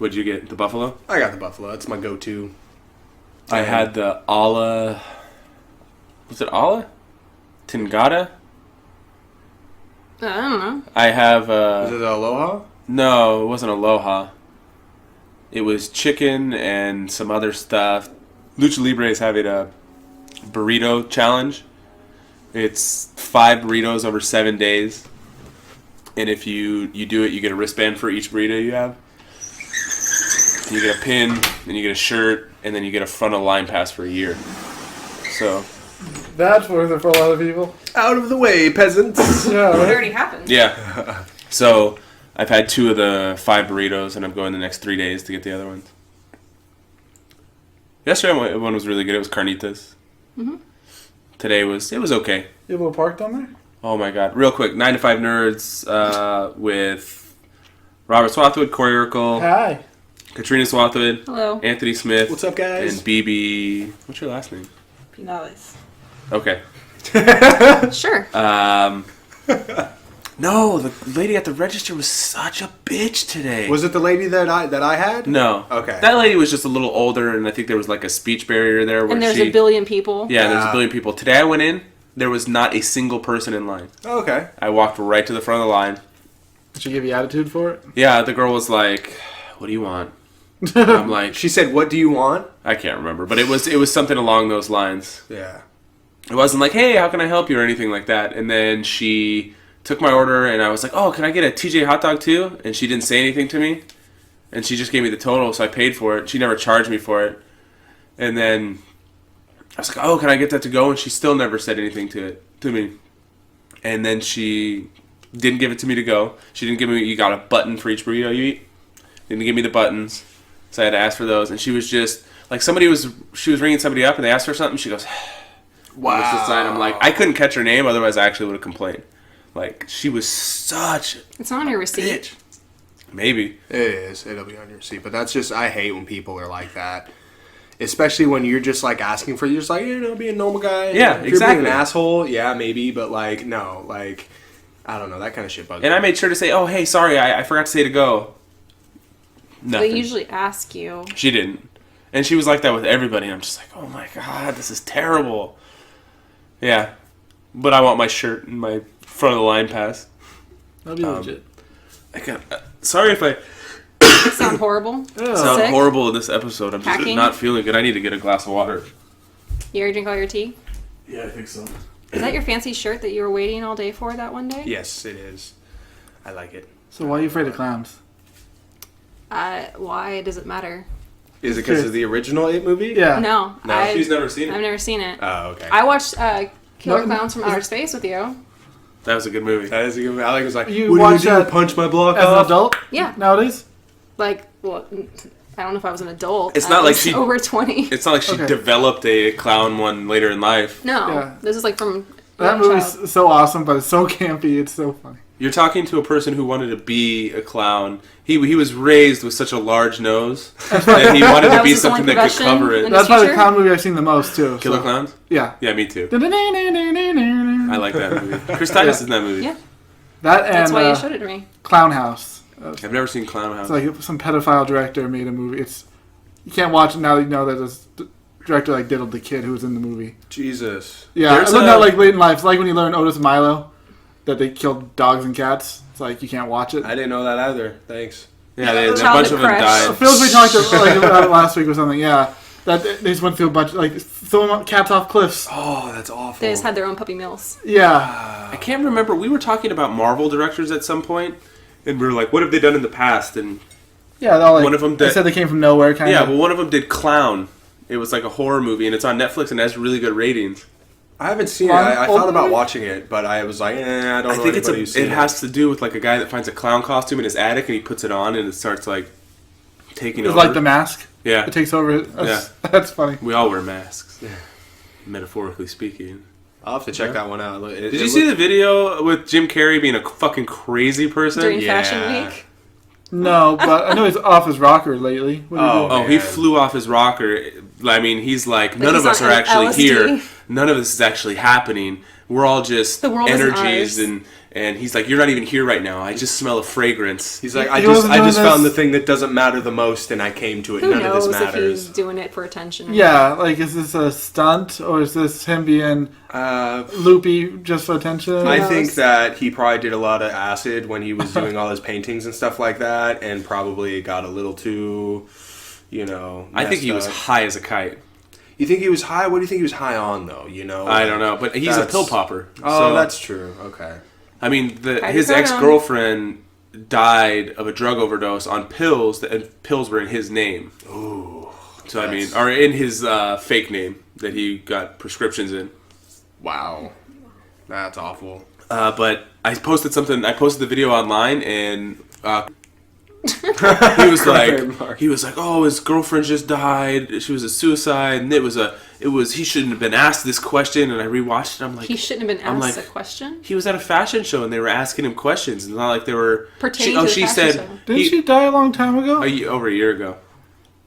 What'd you get? The buffalo? I got the buffalo. That's my go-to. I had the Ala... Was it Ala? Tingata? I don't know. I have... Was it the Aloha? No, it wasn't Aloha. It was chicken and some other stuff. Lucha Libre is having a burrito challenge. It's 5 burritos over 7 days. And if you do it, you get a wristband for each burrito you have. You get a pin, and you get a shirt, and then you get a front of line pass for a year. So... That's worth it for a lot of people. Out of the way, peasants. Yeah, It right? already happened. Yeah. So I've had 2 of the 5 burritos, and I'm going the next 3 days to get the other ones. Yesterday one was really good. It was carnitas. Mm-hmm. Today it was okay. You have a little park down there? Oh my god! Real quick, 9 to 5 Nerds with Robert Swathwood, Corey Urkel, Hi. Katrina Swathwood, Hello. Anthony Smith. What's up, guys? And BB. What's your last name? Pinales. Okay. Sure. No, the lady at the register was such a bitch today. Was it the lady that I had? No. Okay. That lady was just a little older, and I think there was like a speech barrier there. Where And there's a billion people. Yeah, there's a billion people. Today I went in, there was not a single person in line. Oh, okay. I walked right to the front of the line. Did she give you attitude for it? Yeah, the girl was like, "What do you want?" I'm like, She said, "What do you want?" I can't remember, but it was something along those lines. Yeah. It wasn't like, "Hey, how can I help you?" or anything like that. And then she took my order, and I was like, "Oh, can I get a TJ hot dog too?" And she didn't say anything to me, and she just gave me the total, so I paid for it. She never charged me for it. And then I was like, "Oh, can I get that to go?" And she still never said anything to me. And then she didn't give it to me to go. She didn't give me. You got a button for each burrito you eat. Didn't give me the buttons, so I had to ask for those. And she was just like she was ringing somebody up, and they asked her something. She goes, Wow. What's the sign? I'm like, I couldn't catch her name, otherwise I actually would have complained. Like, she was such It's not on your receipt. bitch. Maybe. It is. It'll be on your receipt. But that's just, I hate when people are like that. Especially when you're just like asking for, you're just like, be a normal guy. Yeah, if exactly. You're being an asshole, yeah, maybe. But like, no, like, I don't know. That kind of shit bugs me. And I made sure to say, oh, hey, sorry, I forgot to say to go. Nothing. They usually ask you. She didn't. And she was like that with everybody. And I'm just like, oh my god, this is terrible. Yeah. But I want my shirt and my front of the line pass. That'd be legit. Sorry if I Sound horrible. sound Sick? horrible in this episode. I'm just Hacking? not feeling good. I need to get a glass of water. You already drink all your tea? Yeah, I think so. Is that your fancy shirt that you were waiting all day for that one day? Yes, it is. I like it. So why are you afraid of clowns? Why does it matter? Is it because of the original It movie? Yeah. No. She's never seen it. I've never seen it. Oh, okay. I watched Killer No, Clowns from Outer Space with you. That was a good movie. That is a good movie. Alex was like, You what watch do you do? that Punch my block As an off? adult? Yeah. Nowadays? Like, well, I don't know if I was an adult. It's I not like was she- over 20. It's not like she Okay. developed a clown one later in life. No. Yeah. This is like from... That young movie's child. so awesome, but it's so campy. It's so funny. You're talking to a person who wanted to be a clown. He was raised with such a large nose that he wanted to That be was his only something that could profession cover it. in That's probably the teacher? clown movie I've seen the most, too. Killer so. Clowns? Yeah. Yeah, me too. I I like that movie. Chris Titus is in that movie. Yeah. That and That's why you showed it to me. Clown House. I've never seen Clown House. It's like some pedophile director made a movie. You can't watch it now that you know that this director like diddled the kid who was in the movie. Jesus. Yeah, There's I learned a- that like late in life. It's like when you learn Otis Milo that they killed dogs and cats. It's like you can't watch it. I didn't know that either. Thanks. Yeah, a bunch Childhood of them crush. died. Phil's we talked about it last week or something. Yeah, that they just went through a bunch like throwing cats off cliffs. Oh, that's awful. They just had their own puppy mills. Yeah, I can't remember. We were talking about Marvel directors at some point, and we were like, what have they done in the past? And yeah. They're all, like, One of them they did- said they came from nowhere. Kind yeah, of. well, one of them did Clown. It was like a horror movie, and it's on Netflix, and it has really good ratings. I haven't seen it. Fun I old thought about movie? watching it, but I was like, I don't know I think anybody who's seen it has to do with like a guy that finds a clown costume in his attic, and he puts it on, and it starts like taking It's over. like The Mask. Yeah, It takes over. That's funny. we all wear masks, metaphorically speaking. I'll have to check that one out. Did you see the video with Jim Carrey being a fucking crazy person? During Yeah. Fashion Week. No, but I know he's off his rocker lately. What are you doing? Oh, he Man. flew off his rocker. I mean, he's like, none he's of us on are actually LSD. here. None of this is actually happening. We're all just The world isn't energies ours. And he's like, "You're not even here right now. I just smell a fragrance." He's like, He I wasn't doing just found the this- thing that doesn't matter the most, and I came to it. Who None of knows this if matters. he's doing it for attention? Or Yeah, like, is this a stunt or is this him being loopy just for attention? I knows? think that he probably did a lot of acid when he was doing all his paintings and stuff like that, and probably got a little too, I think he was messed up. high as a kite. You think he was high? What do you think he was high on, though? I don't know, but he's a That's- pill popper. Oh, so, that's true. Okay. I mean, Hydrocodone. his ex-girlfriend died of a drug overdose on pills, and pills were in his name. Ooh. So I mean, or in his fake name that he got prescriptions in. Wow. That's awful. But I posted the video online, and he was like, "Oh, his girlfriend just died. She was a suicide, and he shouldn't have been asked this question." And I rewatched it. I'm like, He shouldn't have been I'm asked like- a question. he was at a fashion show, and they were asking him questions. It's not like they were Pertaining to the she fashion said show. Didn't she die a long time ago? over a year ago.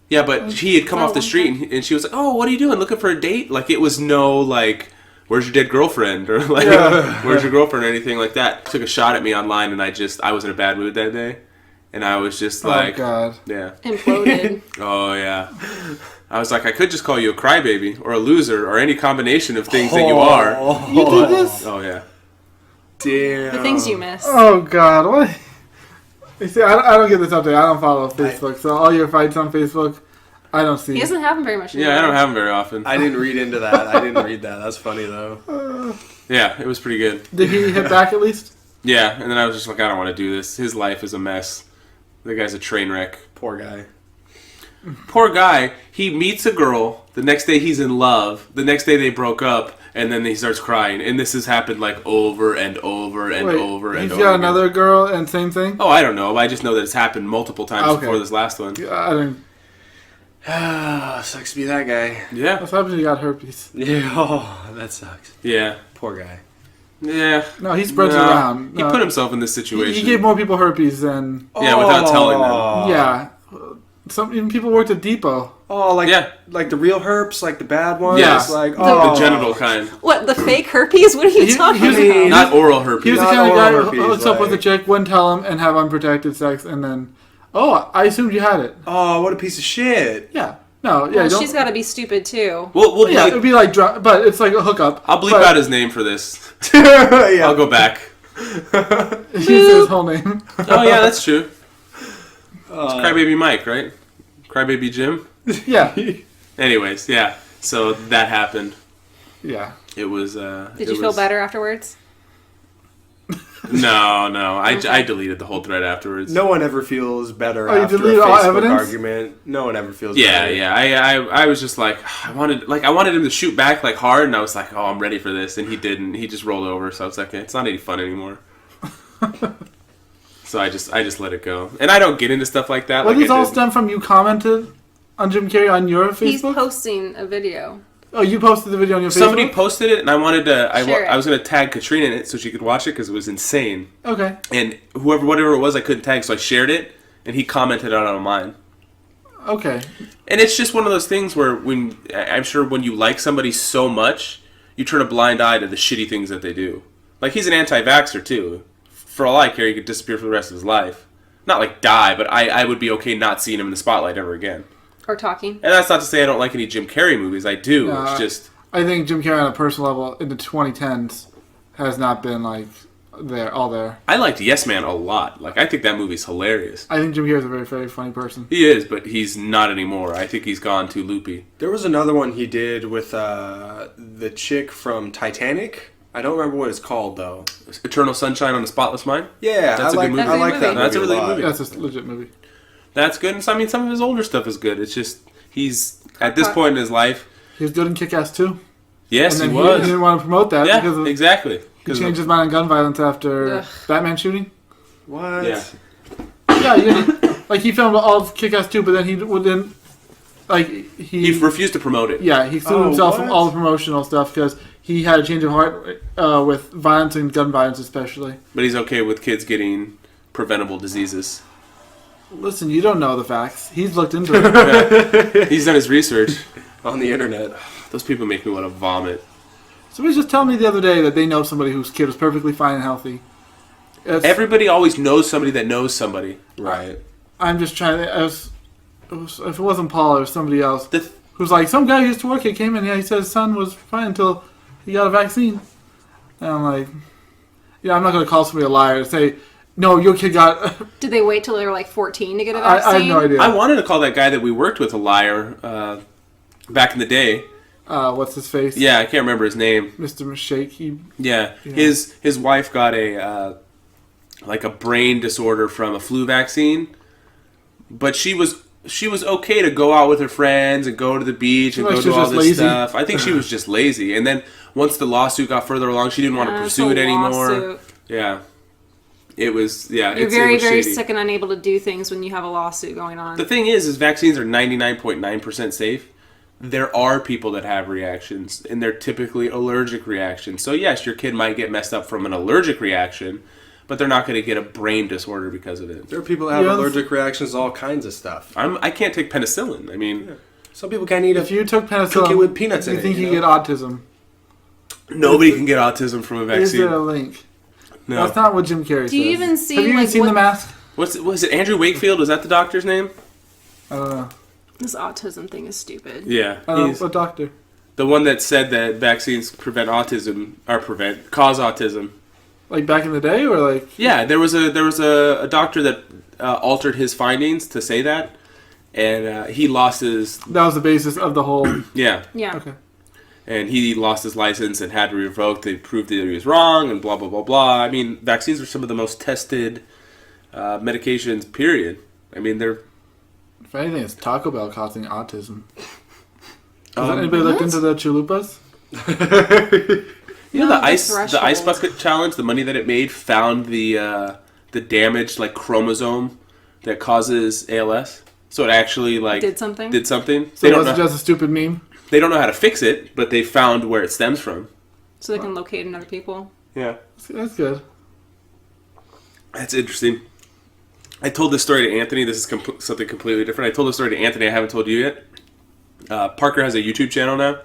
Yeah, but he had come Oh, off the street, and she was like, "Oh, what are you doing? Looking for a date?" Like it was no like, "Where's your dead girlfriend?" or like, "Where's your girlfriend?" or anything like that. Took a shot at me online, and I was in a bad mood that day, and I was just like, oh, God. yeah, Imploded. oh yeah. I was like, I could just call you a crybaby or a loser or any combination of things that you are. You did this? Oh yeah. Damn. The things you miss. Oh, God. What? You see, I don't get this update. I don't follow Facebook. So all your fights on Facebook, I don't see. He doesn't have them very much anymore. Yeah, I don't have them very often. I didn't read into that. I didn't read that. That's funny, though. Yeah, it was pretty good. Did he hit back at least? Yeah, and then I was just like, I don't want to do this. His life is a mess. The guy's a train wreck. Poor guy. Poor guy. He meets a girl. The next day he's in love. The next day they broke up, and then he starts crying. And this has happened like over and over and Wait, over and he's over. got again. another girl and same thing? Oh, I don't know. I just know that it's happened multiple times Okay. before this last one. I didn't. Ah, sucks to be that guy. Yeah. What's happened? He got herpes. Yeah, oh, that sucks. Yeah. Poor guy. Yeah. No, he spreads it No, around. He No. put himself in this situation. He gave more people herpes than. Yeah, without telling them. Yeah. Some even people worked at Depot. Oh, like Yeah. like the real herps, like the bad ones. Yes. Like The genital kind. What, the fake herpes? What are you He- talking he's- about? Not oral herpes. He was the Not kind of guy oral who herpes, hooks up with a like- chick, wouldn't tell him, and have unprotected sex, and then, oh, I assumed you had it. Oh, what a piece of shit. Yeah. No, yeah, Well, don't. she's got to be stupid too. We'll Yeah, bleep, it'd be like, but it's like a hookup. I'll bleep But out his name for this. Yeah. I'll go back. He says his whole name. Oh yeah, that's true. It's Crybaby Mike, right? Crybaby Jim. Yeah. Anyways, yeah. So that happened. Yeah. It was. Did you feel better afterwards? No. I deleted the whole thread afterwards. No one ever feels better Oh, you after a deleted all Facebook evidence? argument. No one ever feels Yeah, better. yeah. I was just like, I wanted him to shoot back like hard, and I was like, oh, I'm ready for this, and he didn't. He just rolled over. So I was like, it's not any fun anymore. So I just let it go, and I don't get into stuff like that. Well, like these I all did. stem from you commented on Jim Carrey on your He's Facebook? posting a video. Oh, you posted the video on your Somebody Facebook? posted it, and I wanted to. Share it. I was going to tag Katrina in it so she could watch it because it was insane. Okay. And whatever it was, I couldn't tag, so I shared it, and he commented on mine. Okay. And it's just one of those things where I'm sure when you like somebody so much, you turn a blind eye to the shitty things that they do. Like, he's an anti-vaxxer, too. For all I care, he could disappear for the rest of his life. Not like die, but I would be okay not seeing him in the spotlight ever again. Or talking. And that's not to say I don't like any Jim Carrey movies. I do. No, It's just... I think Jim Carrey on a personal level in the 2010s has not been like there. I liked Yes Man a lot. Like, I think that movie's hilarious. I think Jim Carrey is a very, very funny person. He is, but he's not anymore. I think he's gone too loopy. There was another one he did with the chick from Titanic. I don't remember what it's called though. Eternal Sunshine on the Spotless Mind? Yeah, That's a good movie. I like that. That's a movie really lot. good movie. Yeah, that's a legit movie. That's good. And so, I mean, some of his older stuff is good. It's just, he's, at this point in his life, He was good in Kick-Ass 2. yes, And he then was. he didn't want to promote that because Yeah, of, exactly. he 'Cause changed his mind on gun violence after Ugh. Batman shooting. What? Yeah. Yeah, like he filmed all of Kick-Ass 2, but then he wouldn't, like, he refused to promote it. Yeah, he sued Oh, himself what? from all the promotional stuff because he had a change of heart with violence and gun violence especially. But he's okay with kids getting preventable diseases. Listen, you don't know the facts. He's looked into it. Yeah. He's done his research. On the internet. Those people make me want to vomit. Somebody just told me the other day that they know somebody whose kid was perfectly fine and healthy, Everybody always knows somebody that knows somebody. Right. I'm just trying to. If it wasn't Paul, it was somebody else. The th- Who's like, some guy who used to work here came in. Yeah, he said his son was fine until he got a vaccine. And I'm like, yeah, I'm not going to call somebody a liar and say, no, your kid got. Did they wait till they were like 14 to get a I vaccine? have no idea. I wanted to call that guy that we worked with a liar back in the day. What's his face? Yeah, I can't remember his name. Mr. Mishake. Yeah, Yeah. his wife got a like a brain disorder from a flu vaccine, but she was okay to go out with her friends and go to the beach and Like go she do was all just this lazy. stuff. I think she was just lazy. And then once the lawsuit got further along, she didn't want to It's pursue a it anymore. lawsuit. Yeah, it was. Yeah, You're it very, was very shady. sick and unable to do things when you have a lawsuit going on. The thing is vaccines are 99.9% safe. There are people that have reactions, and they're typically allergic reactions. So yes, your kid might get messed up from an allergic reaction, but they're not going to get a brain disorder because of it. There are people that have Yeah. allergic reactions to all kinds of stuff. I can't take penicillin. I mean, Some people can't eat If a you took penicillin, cookie with peanuts in you it. think you know? get autism. nobody can get autism from a Is there a vaccine. link? No. That's not what Jim Carrey says. Do you even see, Have you even like, seen what- The Mask? Was it Andrew Wakefield? Was that the doctor's name? I don't know. This autism thing is stupid. Yeah. He's What doctor? the one that said that vaccines prevent autism, or cause autism. Like back in the day, or like? Yeah, there was a doctor that altered his findings to say that, and he lost his That was the basis of the whole. yeah, Yeah. Okay. and he lost his license and had to revoke. They proved that he was wrong, and blah blah blah blah. I mean, vaccines are some of the most tested medications. Period. I mean, they're If anything, it's Taco Bell causing autism. Has Um, anybody looked what? into the chalupas? you know No, the ice threshold. bucket challenge. The money that it made found the damaged like chromosome that causes ALS. So it actually like Did something? Did something. So it wasn't just a stupid meme? They don't know how to fix it, but they found where it stems from. So they can locate in other people. Yeah. That's good. That's interesting. I told this story to Anthony. This is something completely different. I told this story to Anthony. I haven't told you yet. Parker has a YouTube channel now,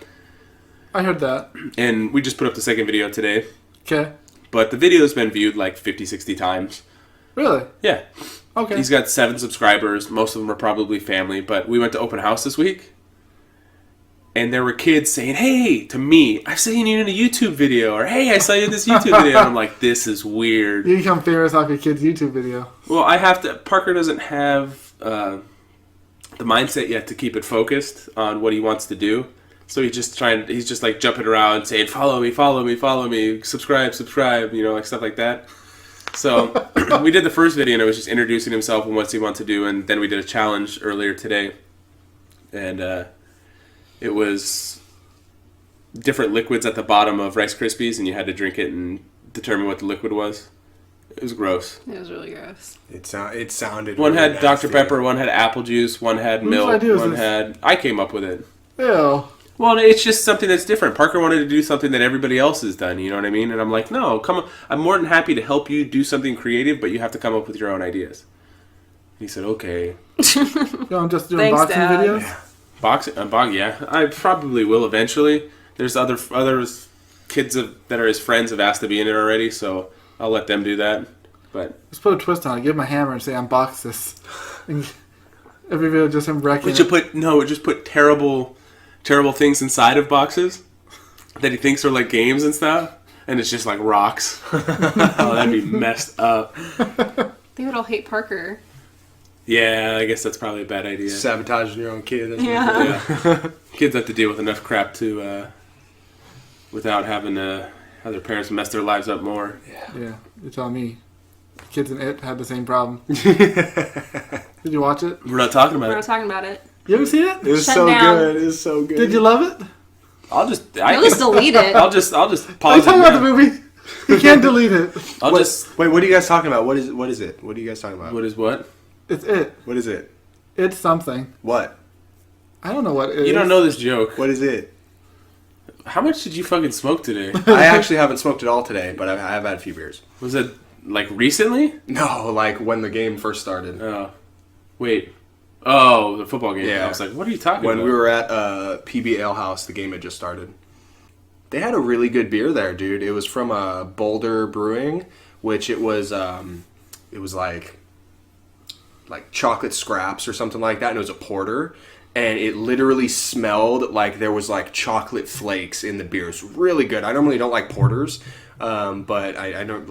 I heard that. and we just put up the second video today. Okay. But the video's been viewed like 50, 60 times. Really? Yeah. Okay. He's got 7 subscribers. Most of them are probably family. But we went to open house this week, and there were kids saying, "Hey," to me, "I've seen you in a YouTube video," or "Hey, I saw you in this YouTube video." And I'm like, this is weird. You become famous off your kid's YouTube video. Well, I have to. Parker doesn't have the mindset yet to keep it focused on what he wants to do. So he's just like jumping around saying, "Follow me, follow me, follow me, subscribe, subscribe," like stuff like that. So we did the first video, and it was just introducing himself and what he wants to do, and then we did a challenge earlier today, and it was different liquids at the bottom of Rice Krispies, and you had to drink it and determine what the liquid was. It was gross. It was really gross. It sounded. One really had Dr. nasty. Pepper, one had apple juice, one had Whose milk, idea was one this? had... I came up with it. Ew. Well, it's just something that's different. Parker wanted to do something that everybody else has done, you know what I mean? And I'm like, no, come on. I'm more than happy to help you do something creative, but you have to come up with your own ideas. He said, okay. I'm just doing Thanks, boxing Dad. videos? Yeah. I probably will eventually. There's other kids that are his friends have asked to be in it already, so I'll let them do that. But Just put a twist on it. Give him a hammer and say, unbox this. And every video just him wrecking we it. should just put terrible things inside of boxes that he thinks are like games and stuff, and it's just like rocks. Oh, that'd be messed up. They would all hate Parker. Yeah, I guess that's probably a bad idea. Sabotaging your own kid. That's Yeah. Yeah. Kids have to deal with enough crap to without having to have their parents mess their lives up more. Yeah, you're telling me. Kids in It had the same problem. Did you watch it? We're not talking We're about not it. talking about it. You ever seen it? It was Shut so down. good. It was so good. Did you love it? I'll just delete it. I'll just Are you pause it talking about the now. movie? You can't delete it. Wait, what are you guys talking about? What is it? What are you guys talking about? What is what? It's It. What is it? It's something. What? I don't know what it is. You don't know this joke. What is it? How much did you fucking smoke today? I actually haven't smoked at all today, but I have had a few beers. Was it like recently? No, like when the game first started. Oh, wait. Oh, the football game. Yeah. I was like, what are you talking When about? we were at PB Ale House, the game had just started. They had a really good beer there, dude. It was from Boulder Brewing which it was like chocolate scraps or something like that, and it was a porter. And it literally smelled like there was like chocolate flakes in the beer. It was really good. I normally don't like porters, but I don't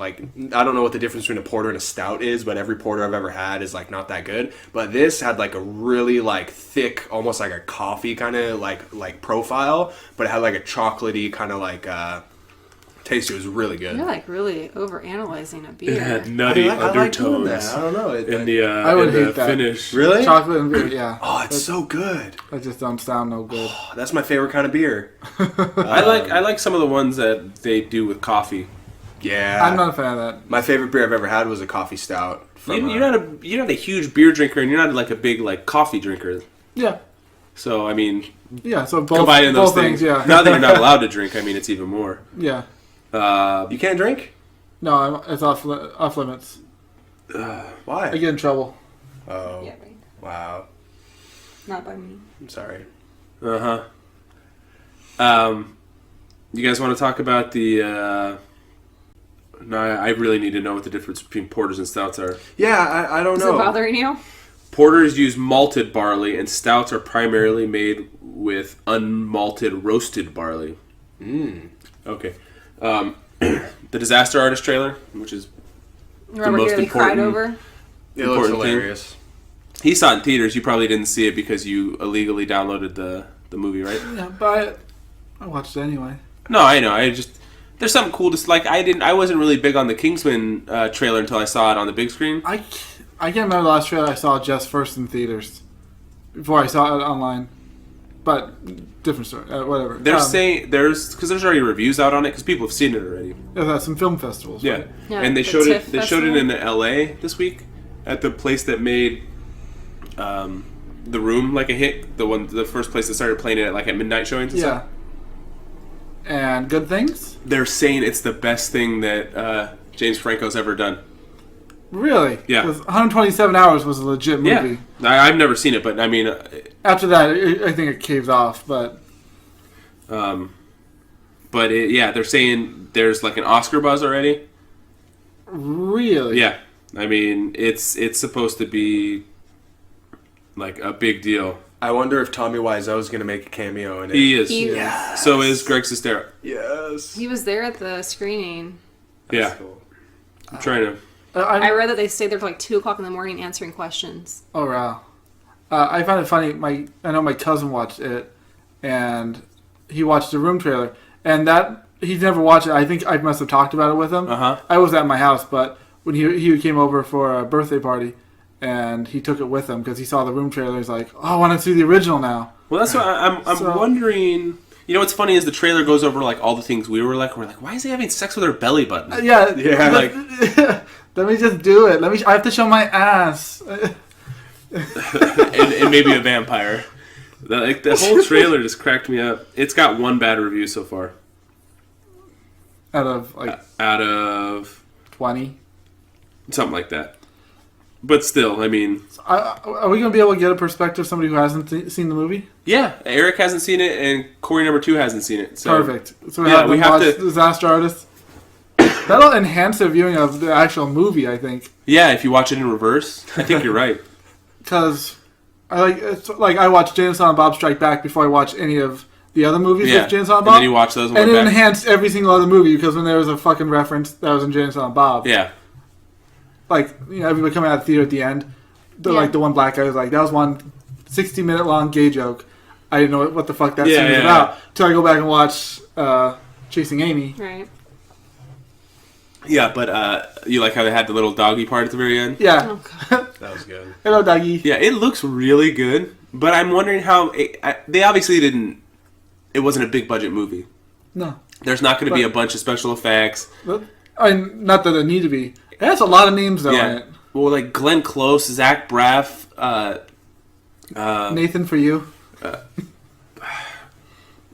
know what the difference between a porter and a stout is. But every porter I've ever had is like not that good. But this had like a really like thick, almost like a coffee kind of like profile, but it had like a chocolatey kind of like taste. It was really good. You're like really overanalyzing a beer. It had nutty I like doing undertones that. I don't know. in the I would in the hate that. finish. Really? Chocolate and beer, yeah. Oh, it's so good. That just don't sound no good. Oh, that's my favorite kind of beer. I like some of the ones that they do with coffee. Yeah. I'm not a fan of that. My favorite beer I've ever had was a coffee stout. You're not a huge beer drinker, and you're not like a big like coffee drinker. Yeah. So I mean, Yeah, so both, combining those both things. yeah. Now that you're not allowed to drink, I mean, it's even more. Yeah. You can't drink? No, it's off limits. Why? I get in trouble. Oh. Yeah, right. Wow. Not by me. I'm sorry. You guys want to talk about the? No, I really need to know what the difference between porters and stouts are. Yeah, I don't Is know. it bothering you? Porters use malted barley, and stouts are primarily made with unmalted roasted barley. Okay. The Disaster Artist trailer, which is Remember most here they cried important- over? It looks important thing. hilarious. he saw it in theaters. You probably didn't see it because you illegally downloaded the movie, right? Yeah, but I watched it anyway. No, I know. I just there's something cool to like. I wasn't really big on the Kingsman trailer until I saw it on the big screen. I can't remember the last trailer I saw just first in theaters before I saw it online. But different story. Whatever. They're saying there's already reviews out on it because people have seen it already. Yeah, some film festivals. Yeah, Right? Yeah, and they the showed it. TIFF They showed it festival? in L.A. this week at the place that made The Room like a hit. The first place that started playing it like at midnight showings. And Yeah. stuff. And good things? They're saying it's the best thing that James Franco's ever done. Really? Yeah. 'Cause 127 Hours was a legit movie. Yeah, I've never seen it, but I mean, After that, I think it caves off, but they're saying there's like an Oscar buzz already. really? Yeah, I mean, it's supposed to be like a big deal. I wonder if Tommy Wiseau is going to make a cameo in it. He is. He- Yes. So is Greg Sestero. Yes. He was there at the screening. Yeah, Cool. I'm trying to. I read that they stayed there till like 2 o'clock in the morning answering questions. Oh, wow. I find it funny. I know my cousin watched it, and he watched the Room trailer, and that he's never watched it. I think I must have talked about it with him. Uh-huh. I was at my house, but when he came over for a birthday party, and he took it with him because he saw the Room trailer. He's like, "Oh, I want to see the original now." Well, that's what I'm So- wondering. You know what's funny is the trailer goes over like all the things we were like. We're like, why is he having sex with her belly button? Yeah, Yeah, like- let me just do it. I have to show my ass. and maybe a vampire. The whole trailer just cracked me up. It's got one bad review so far. Out of like Out of 20. something like that. But still, I mean, Are we going to be able to get a perspective of somebody who hasn't seen the movie? yeah, Eric hasn't seen it, and Corey number 2 hasn't seen it. So. Perfect. So we Yeah, have we to have watch to- Disaster Artist. That'll enhance the viewing of the actual movie, I think. Yeah, if you watch it in reverse, I think you're right. Because I watched Jane and Silent Bob Strike Back before I watched any of the other movies Yeah, with Jane and Silent and Bob. then you watch those and and it went back. enhanced every single other movie because when there was a fucking reference that was in Jane and Silent Bob, Yeah, everybody coming out of the theater at the end, Yeah. like the one black guy was like, that was one 60-minute long gay joke. I didn't know what the fuck that Yeah, scene was yeah, about till I go back and watch Chasing Amy. Right. yeah, but you like how they had the little doggy part at the very end? Yeah. Oh, God. That was good. Hello, doggy. Yeah, it looks really good, but I'm wondering how they obviously didn't. It wasn't a big budget movie. No. There's not going to be But- a bunch of special effects. Not that it need to be. It has a lot of names though in Yeah, it. well, like Glenn Close, Zach Braff, Nathan for you.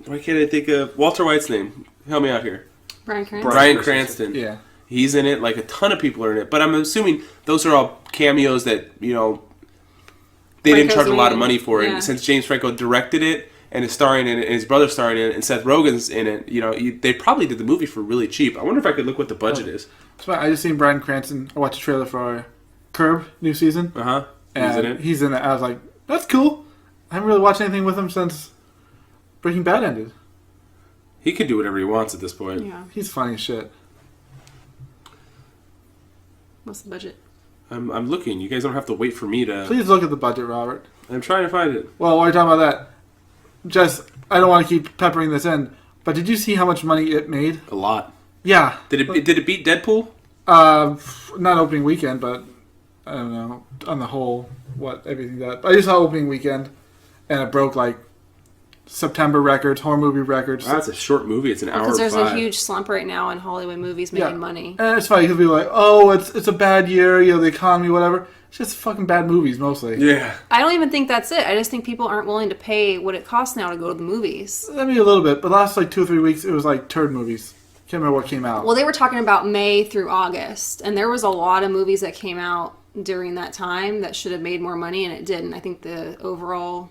why can't I think of Walter White's name? Help me out here. Bryan Cranston. Bryan Cranston. Cranston. Yeah. He's in it. Like a ton of people are in it. But I'm assuming those are all cameos that they didn't Franco's charge a lot of made. money for. Yeah. And since James Franco directed it, and is starring in it, and his brother's starring in it, and Seth Rogen's in it. You know, they probably did the movie for really cheap. I wonder if I could look what the budget is. So I just seen Bryan Cranston. I watched a trailer for Curb, new season. He's in it. He's in it. I was like, that's cool. I haven't really watched anything with him since Breaking Bad ended. He could do whatever he wants at this point. Yeah. He's funny as shit. What's the budget? I'm looking. You guys don't have to wait for me to... Please look at the budget, Robert. I'm trying to find it. Well, while you're talking about that, I don't want to keep peppering this in, but did you see how much money it made? A lot. Yeah. Did it beat Deadpool? Not opening weekend, but I don't know, on the whole, everything that... I just saw opening weekend, and it broke, like, September records, horror movie records. Wow, that's a short movie. It's an hour. Because there's 5. a huge slump right now in Hollywood movies making money. And it's funny because we're like, oh, it's a bad year, you know, the economy, whatever. It's just fucking bad movies mostly. Yeah. I don't even think that's it. I just think people aren't willing to pay what it costs now to go to the movies. I mean, a little bit, but last like 2 or 3 weeks, it was like turd movies. Can't remember what came out. Well, they were talking about May through August, and there was a lot of movies that came out during that time that should have made more money, and it didn't. I think the overall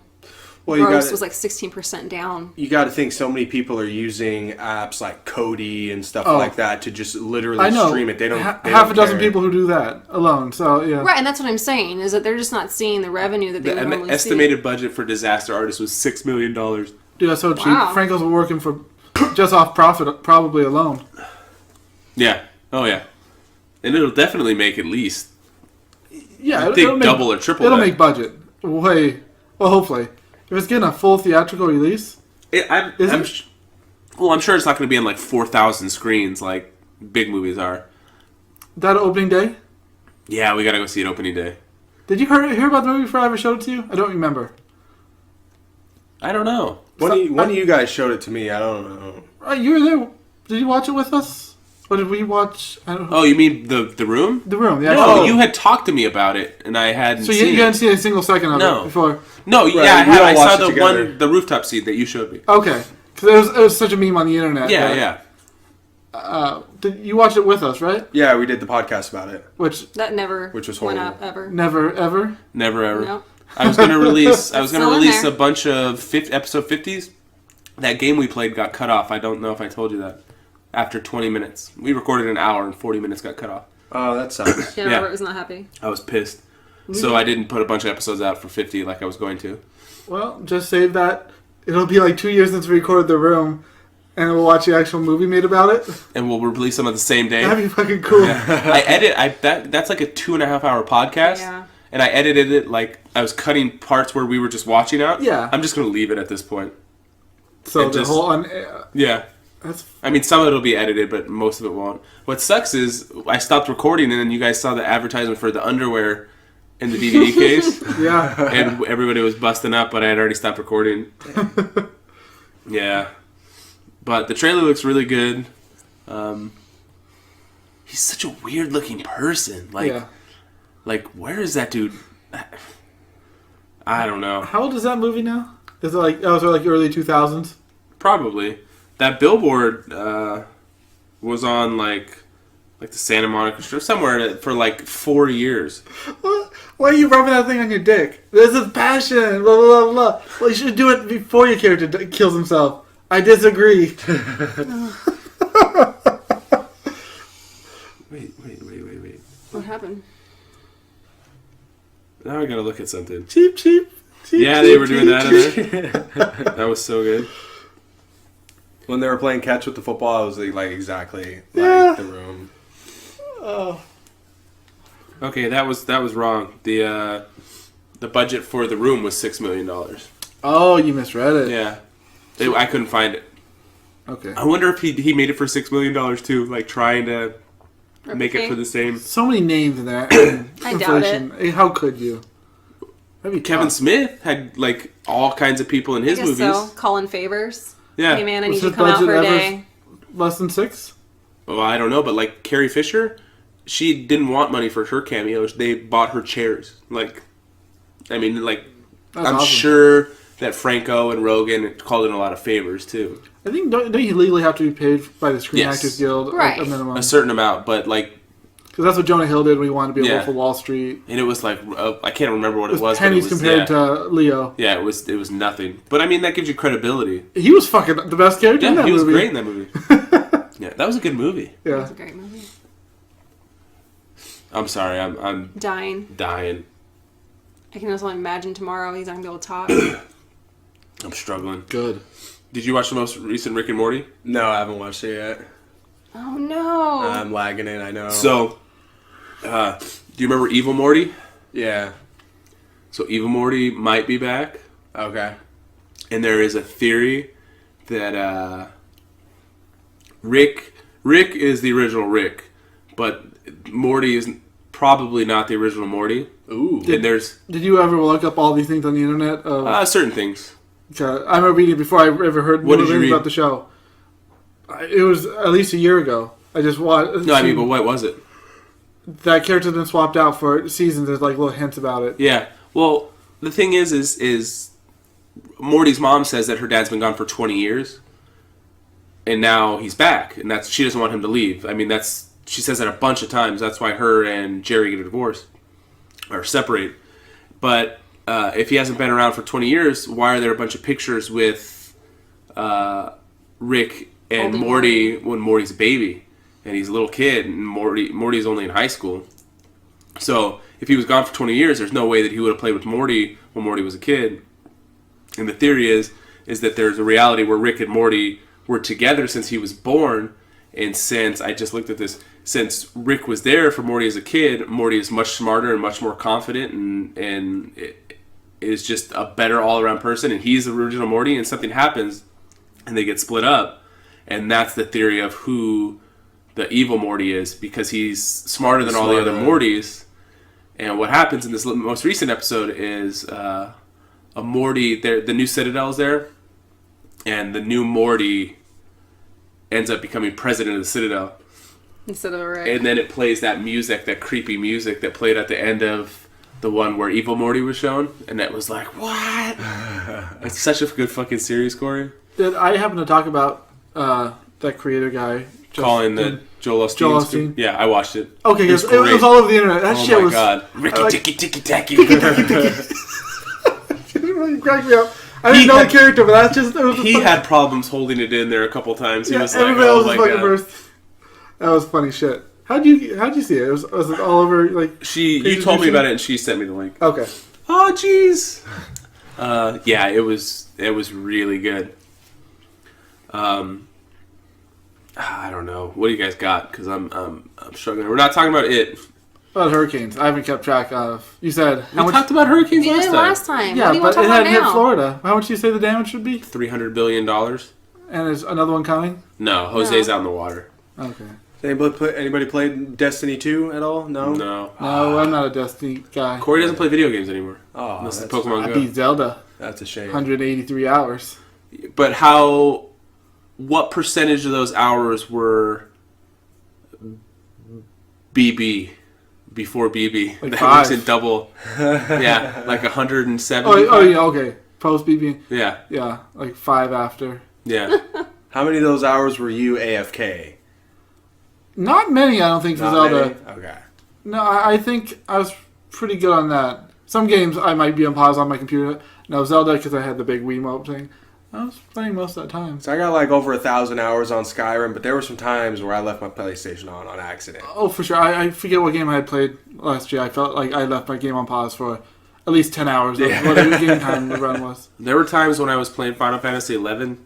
gross was like 16% down. You got to think so many people are using apps like Kodi and stuff like that to just literally stream it. They don't. Half a dozen people who do that alone. So yeah. Right, and that's what I'm saying is that they're just not seeing the revenue that they would normally see. The estimated budget for Disaster Artist was $6 million. Dude, that's so cheap. Wow. Franco's working for just off profit probably alone. Yeah. Oh yeah. And it'll definitely make at least. Yeah, I think double or triple. It'll make budget. Well, hopefully. If it's getting a full theatrical release, I'm sure it's not going to be on like 4,000 screens like big movies are. That opening day? Yeah, we got to go see it opening day. Did you hear about the movie before I ever showed it to you? I don't remember. I don't know. One of you guys showed it to me. I don't know. You were there. Did you watch it with us? Or did we watch? I don't know. Oh, you mean the room? The room, yeah. No, you had talked to me about it, and I hadn't So seen you hadn't seen a single second of it before? No, Right, yeah, I we had. all I watched saw it together. the rooftop scene that you showed me. Okay. Because it was such a meme on the internet. Yeah. Did you watch it with us, right? Yeah, we did the podcast about it. Which was went horrible. up ever. never, ever? Never ever. Nope. I was gonna release Still in there. a bunch of episode 50s. That game we played got cut off. I don't know if I told you that. After 20 minutes, we recorded an hour and 40 minutes got cut off. Oh, that sucks. Yeah, Robert was not happy. I was pissed. So I didn't put a bunch of episodes out for 50 like I was going to. Well, just save that. It'll be like 2 years since we recorded The Room, and we'll watch the actual movie made about it. And we'll release them on the same day. That'd be fucking cool. That's like a 2.5 hour podcast. Yeah. And I edited it like I was cutting parts where we were just watching out. Yeah. I'm just going to leave it at this point. So And the just- whole... Yeah. That's... I mean, some of it will be edited, but most of it won't. What sucks is I stopped recording, and then you guys saw the advertisement for the underwear in the DVD case. Yeah. And everybody was busting up, but I had already stopped recording. Yeah. But the trailer looks really good. He's such a weird-looking person. Like, where is that dude? I don't know. How old is that movie now? Is it like... Oh, is it like early 2000s? Probably. That billboard was on like the Santa Monica Strip somewhere for like 4 years. Why are you rubbing that thing on your dick? This is passion. Blah, blah, blah, blah. Well, you should do it before your character kills himself. I disagree. Wait. What happened? Now I gotta look at something. Cheap. Yeah, they were doing that in there. That was so good. When they were playing catch with the football, I was like exactly Yeah. like The Room. Oh. Okay, that was wrong. The budget for The Room was $6 million. Oh, you misread it. Yeah, I couldn't find it. Okay. I wonder if he made it for $6 million too, like trying to make it for the same. So many names in there. I doubt it. Inflation. How could you? That'd be Kevin tough. Smith had like all kinds of people in his I guess movies. so. Colin Favors. Yeah. Hey man, I Was need you his to come out budget for a ever day. Less than 6? Well, I don't know, but like Carrie Fisher, she didn't want money for her cameos. They bought her chairs. Like, I mean, like, That's I'm awesome. sure that Franco and Rogen called in a lot of favors too. I think don't you legally have to be paid by the Screen Yes. Actors Guild Right. a minimum? A certain amount, but like Because that's what Jonah Hill did when he wanted to be a Wolf of Wall Street. And it was like, I can't remember what it was. Pennies compared to Leo. Yeah, it was nothing. But I mean, that gives you credibility. He was fucking the best character in that movie. Yeah, he was great in that movie. Yeah, that was a good movie. Yeah. That was a great movie. I'm sorry, I'm dying. I can just only imagine tomorrow he's not going to be able to talk. I'm struggling. Good. Did you watch the most recent Rick and Morty? No, I haven't watched it yet. Oh, no. I'm lagging in, I know. So, do you remember Evil Morty? Yeah. So Evil Morty might be back. Okay. And there is a theory that Rick is the original Rick, but Morty is probably not the original Morty. Ooh. Did you ever look up all these things on the internet? Certain things. I remember reading it before I ever heard anything about the show. It was at least a year ago. I just watched. No, I mean, but what was it? That character's been swapped out for seasons. There's like little hints about it. Yeah. Well, the thing is Morty's mom says that her dad's been gone for 20 years, and now he's back, and she doesn't want him to leave. I mean, she says that a bunch of times. That's why her and Jerry get a divorce or separate. But if he hasn't been around for 20 years, why are there a bunch of pictures with Rick and Morty when Morty's a baby and he's a little kid and Morty's only in high school? So if he was gone for 20 years, there's no way that he would have played with Morty when Morty was a kid. And the theory is that there's a reality where Rick and Morty were together since he was born, and since I just looked at this, since Rick was there for Morty as a kid, Morty is much smarter and much more confident and is just a better all-around person, and he's the original Morty, and something happens and they get split up, and that's the theory of who the evil Morty is, because he's smarter than all the other Mortys. And what happens in this most recent episode is a Morty, the new Citadel's there, and the new Morty ends up becoming president of the Citadel. Instead of Rick. And then it plays that music, that creepy music that played at the end of the one where Evil Morty was shown, and it was like, what? It's such a good fucking series, Corey. Did I happen to talk about that creator guy? Calling the Joel Osteen. Yeah, I watched it. Okay, it was all over the internet. That shit was... Oh my god. Ricky Ticky Ticky Tacky. It cracked me up. I didn't know the character, but that's just... He had problems holding it in there a couple times. He was like, oh my god. That was funny shit. How'd you see it? Was it all over, like... You told me about it and she sent me the link. Okay. Oh, jeez. Yeah, it was really good. I don't know. What do you guys got? Because I'm struggling. We're not talking about it. About hurricanes. I haven't kept track of. You said how much? Talked about hurricanes last time. Yeah, but it hadn't hit Florida. How much do you say the damage should be? $300 billion. And is another one coming? No, Jose's out in the water. Okay. Anybody played Destiny 2 at all? No? No, I'm not a Destiny guy. Corey doesn't play video games anymore. Oh, unless it's Pokemon Go. I beat Zelda. That's a shame. 183 hours. But what percentage of those hours were BB? Before BB, like that 5. makes it double. Yeah, like 170. Oh yeah, okay. Post BB. Yeah, like 5 after. Yeah. How many of those hours were you AFK? Not many, I don't think, for Zelda. Many? Okay. No, I think I was pretty good on that. Some games I might be on pause on my computer. No, Zelda, because I had the big Wiimote thing. I was playing most of that time. So I got like over 1,000 hours on Skyrim, but there were some times where I left my PlayStation on accident. Oh, for sure. I forget what game I had played last year. I felt like I left my game on pause for at least 10 hours of whatever game time the run was. There were times when I was playing Final Fantasy XI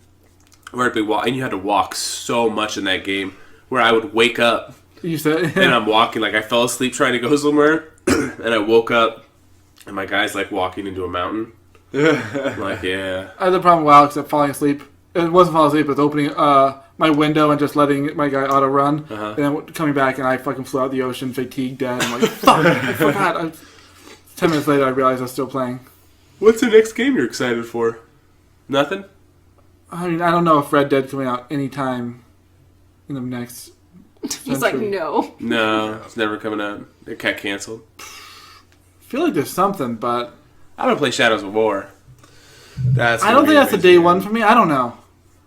where I'd be and you had to walk so much in that game, where I would wake up you said, and I'm walking, like I fell asleep trying to go somewhere, and I woke up and my guy's like walking into a mountain. I'm like, yeah. I had the problem with WoW except falling asleep. It wasn't falling asleep, it was opening my window and just letting my guy auto run. And then coming back and I fucking flew out the ocean, fatigued, dead. I'm like, fuck, I forgot. 10 minutes later I realized I was still playing. What's the next game you're excited for? Nothing? I mean, I don't know if Red Dead coming out anytime in the next He's like, no. No, it's never coming out. It got canceled. I feel like there's something, but... I'm going to play Shadows of War. I don't think that's the day one for me. I don't know.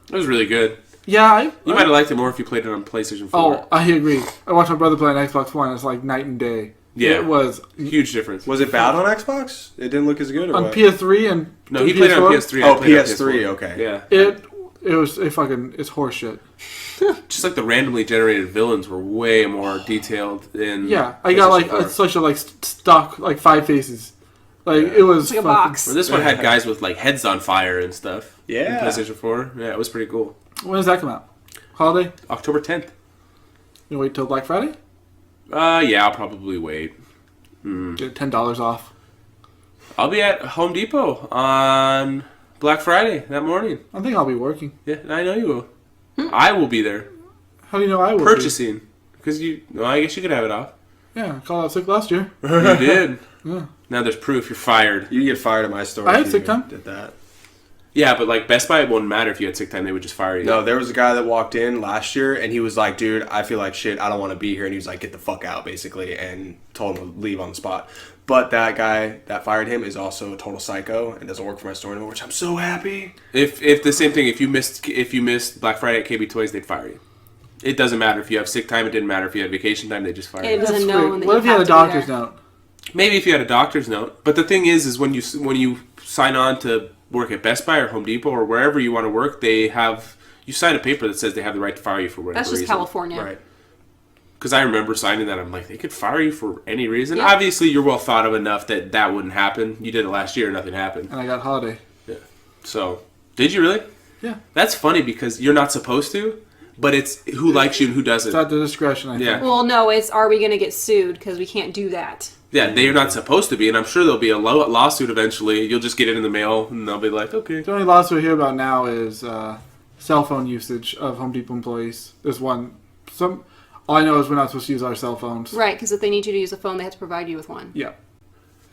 It was really good. Yeah, You might have liked it more if you played it on PlayStation 4. Oh, I agree. I watched my brother play on Xbox One. It's like night and day. Yeah. It was huge difference. Was it bad on Xbox? It didn't look as good, or on what? PS3 and No, he played it on PS3. I Oh, played it on PS3. PS4. Okay. Yeah. It's horseshit. Just like the randomly generated villains were way more detailed in. Yeah, I got like a social like stock like 5 faces. Like it was It's like a fucking- box. Well, this one had guys with like heads on fire and stuff. Yeah. In PlayStation 4. Yeah, it was pretty cool. When does that come out? Holiday? October 10th. You wait till Black Friday? Yeah, I'll probably wait. Get $10 off. I'll be at Home Depot on Black Friday that morning. I think I'll be working. Yeah, I know you will. I will be there How do you know I will? purchasing because I guess you could have it off. Yeah, I called out sick last year. You did. Yeah. Now there's proof. You're fired. You get fired at my store. I had if you sick time. Did that? Yeah, but like Best Buy, it wouldn't matter if you had sick time. They would just fire you. No, there was a guy that walked in last year, and he was like, "Dude, I feel like shit. I don't want to be here." And he was like, "Get the fuck out," basically, and told him to leave on the spot. But that guy that fired him is also a total psycho and doesn't work for my store anymore, which I'm so happy. If the same thing, if you missed Black Friday at KB Toys, they'd fire you. It doesn't matter if you have sick time. It didn't matter if you had vacation time. They just fire It you. doesn't That's know weird. that What you if you had have a to be doctor's there. note? Maybe if you had a doctor's note. But the thing is when you sign on to work at Best Buy or Home Depot or wherever you want to work, you sign a paper that says they have the right to fire you for whatever That's just reason. California. Right. Because I remember signing that. I'm like, they could fire you for any reason. Yeah. Obviously, you're well thought of enough that wouldn't happen. You did it last year, nothing happened. And I got holiday. So, did you really? Yeah. That's funny because you're not supposed to, but it's who likes you and who doesn't. It's at the discretion, I Yeah. think. Well, no, it's are we going to get sued because we can't do that. Yeah, they're not supposed to be, and I'm sure there'll be a lawsuit eventually. You'll just get it in the mail, and they'll be like, okay. The only lawsuit we hear about now is cell phone usage of Home Depot employees. There's one. All I know is we're not supposed to use our cell phones. Right, because if they need you to use a phone, they have to provide you with one. Yeah.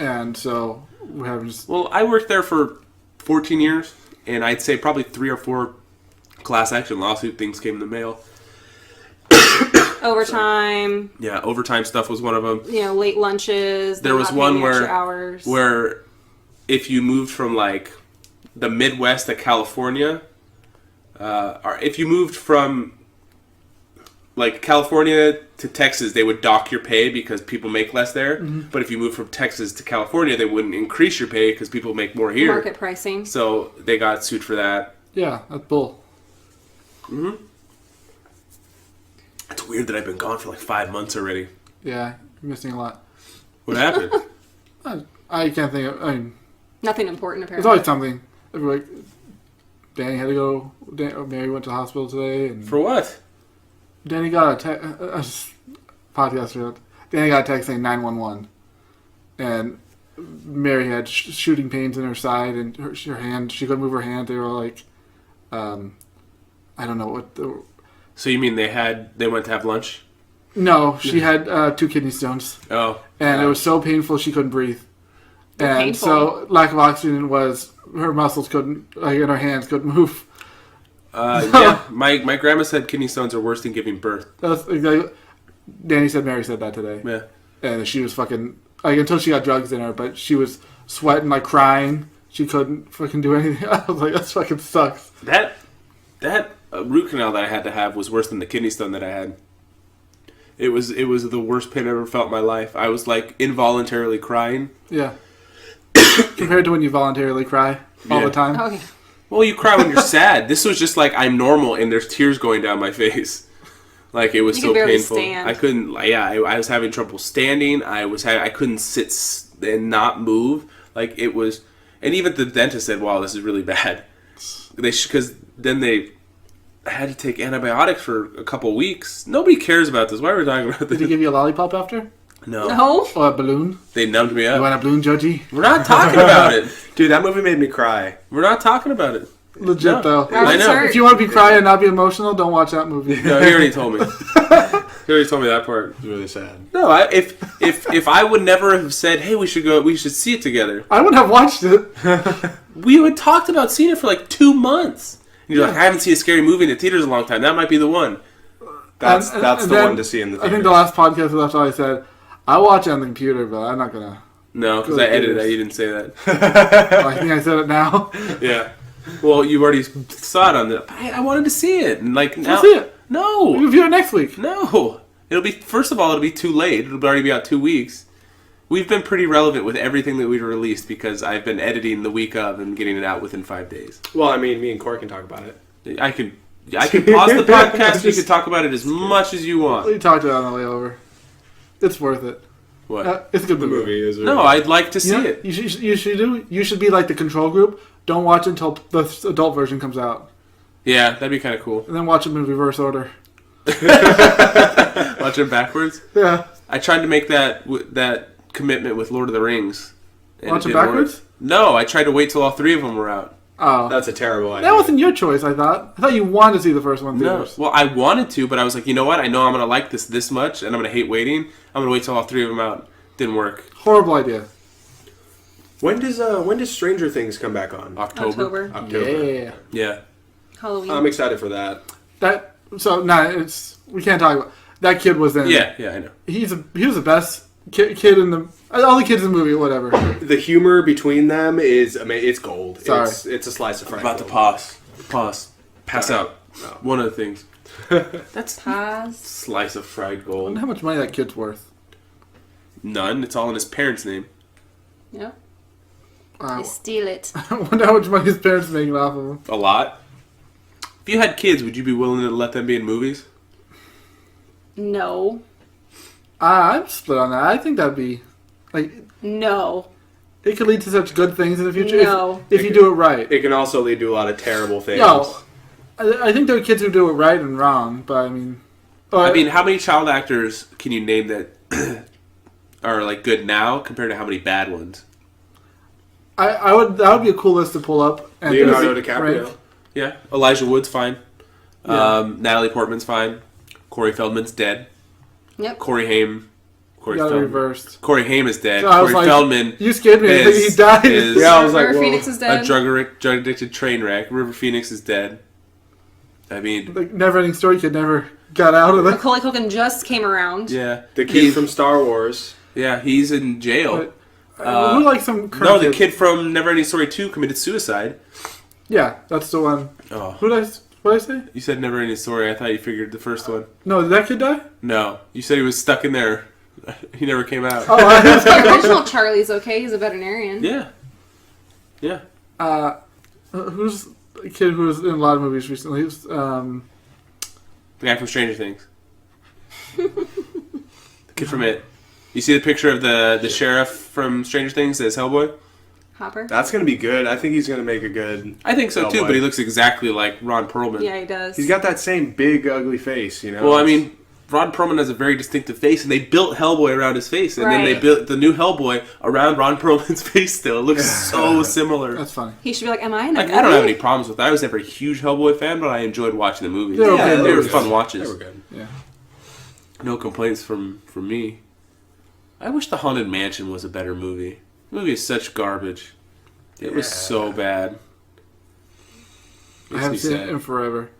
And so we have just... Well, I worked there for 14 years, and I'd say probably 3 or 4 class action lawsuit things came in the mail. Overtime, Yeah, overtime stuff was one of them. late lunches. There was not one paying extra where hours. if you moved from like the Midwest to California, or if you moved from like California to Texas, they would dock your pay because people make less there. Mm-hmm. But if you moved from Texas to California, they wouldn't increase your pay because people make more here. market pricing. So they got sued for that. Yeah, that's bull. It's weird that I've been gone for like 5 months already. Yeah, you're missing a lot. What happened? I can't think of... I mean, Nothing important, there's apparently. always something. Like, Danny had to go... Mary went to the hospital today. And For what? Danny got a text... podcast. Danny got a text saying 911. And Mary had shooting pains in her side and her hand. She couldn't move her hand. They were like... I don't know what... So you mean they went to have lunch? No, she had 2 kidney stones. Oh. And it was so painful she couldn't breathe. And Painful. so lack of oxygen was her muscles couldn't, like in her hands, couldn't move. Yeah, my grandma said kidney stones are worse than giving birth. That's exactly. Danny said Mary said that today. Yeah. And she was fucking like until she got drugs in her, but she was sweating like crying. She couldn't fucking do anything. I was like, that fucking sucks. That root canal that I had to have was worse than the kidney stone that I had. It was the worst pain I ever felt in my life. I was like involuntarily crying. Yeah. Compared to when you voluntarily cry all Yeah. the time. Oh, yeah. Well, you cry when you're sad. This was just like I'm normal and there's tears going down my face. Like it was You so could barely painful. stand. I couldn't. Yeah, I was having trouble standing. I couldn't sit and not move. Like it was, and even the dentist said, "Wow, this is really bad." Because then they had to take antibiotics for a couple weeks. Nobody cares about this. Why are we talking about Did he this? give you a lollipop after? No, No? Or a balloon? they numbed me You up. want a balloon, Judgy? We're not talking about it. Dude, that movie made me cry. We're not talking about it. Legit No. though. How's I it know. hurt? If you want to be crying and not be emotional, don't watch that movie. No, he already told me. He already told me that part. It was really sad. No, if I would never have said, "Hey, we should see it together," I wouldn't have watched it. we had talked about seeing it for like 2 months. And you're like, I haven't seen a scary movie in the theaters in a long time. That might be the one. That's And the then, one to see in the I theaters. think the last podcast we left, I said, I watch it on the computer, but I'm not gonna. No, because Go I edited theaters. that. You didn't say that. I think I said it now. Yeah. Well, you already saw it on the. I wanted to see it, and like now. see it. No. We'll review it next week. No. It'll be first of all, it'll be too late. It'll already be out 2 weeks. We've been pretty relevant with everything that we've released because I've been editing the week of and getting it out within 5 days. Well, I mean, me and Corey can talk about it. I can pause the podcast. You can talk about it as much as you want. We talked about it on the way over. It's worth it. What? It's a good The movie. movie is. No, I'd like to see it. You should be like the control group. Don't watch it until the adult version comes out, Yeah, that'd be kind of cool. and then watch them in reverse order. Watch it backwards. Yeah. I tried to make that commitment with Lord of the Rings. And Watch it didn't backwards? work. No, I tried to wait till all 3 of them were out. Oh, That's a terrible idea. that wasn't your choice. I thought you wanted to see the first one in No. theaters. Well, I wanted to, but I was like, you know what? I know I'm going to like this much, and I'm going to hate waiting. I'm going to wait till all 3 of them out. Didn't work. Horrible idea. When does Stranger Things come back on? October. Yeah. Yeah. Halloween. I'm excited for that. We can't talk about that kid was in. Yeah, I know. He was the best kid in the all the kids in the movie. Whatever. The humor between them is, I mean, it's gold. Sorry. It's a slice of fried About to gold. pass Sorry. out. No. One of the things. That's Paz. slice of fried I gold. wonder how much money that kid's worth. None. It's all in his parents' name. Yep. Wow. They steal it. I wonder how much money his parents are making off of him. A lot. If you had kids, would you be willing to let them be in movies? No. I'm split on that. I think that'd be like No. it could lead to such good things in the future No. if you do it right. It can also lead to a lot of terrible things. No, I think there are kids who do it right and wrong, but I mean, How many child actors can you name that are like good now compared to how many bad ones? I would that would be a cool list to pull up. And Leonardo just DiCaprio. rank. Yeah, Elijah Wood's fine. Yeah. Natalie Portman's fine. Corey Feldman's dead. Yep. Corey Haim. Corey Got it Feldman. reversed. Corey Haim is dead. So I was Corey like, Feldman You scared me. I think he died. Yeah, I was like, River whoa. Phoenix is a dead. drug addicted train wreck. River Phoenix is dead. I mean, Like Never-Ending Story kid never got out of it. Macaulay Culkin just came around. yeah, The kid from Star Wars. yeah, he's in jail. Who likes some current No, the kids? kid from Neverending Story 2 committed suicide. Yeah, that's the one. Oh, What did I say? you said Neverending Story. I thought you figured the first one. No, did that kid die? No, you said he was stuck in there. He never came out. Oh, The original Charlie's okay. He's a veterinarian. Yeah, yeah. who's a kid who was in a lot of movies recently? He was, The guy from Stranger Things. The kid from It. You see the picture of the sheriff from Stranger Things as Hellboy? Hopper. That's going to be good. I think he's going to make a good... I think so too, Hellboy. but he looks exactly like Ron Perlman. Yeah, he does. He's got that same big, ugly face, you know? Well, I mean, Ron Perlman has a very distinctive face, and they built Hellboy around his face, and then they Right. built the new Hellboy around Ron Perlman's face. Still, it looks so similar. that's funny. He should be like, am I in a Like, movie? I don't have any problems with that. I was never a huge Hellboy fan, but I enjoyed watching the movies. They're okay. They were They fun They watches. were good. Yeah. No complaints from me. I wish The Haunted Mansion was a better movie. The movie is such garbage. It was so bad. I Makes haven't me seen it sad. in forever.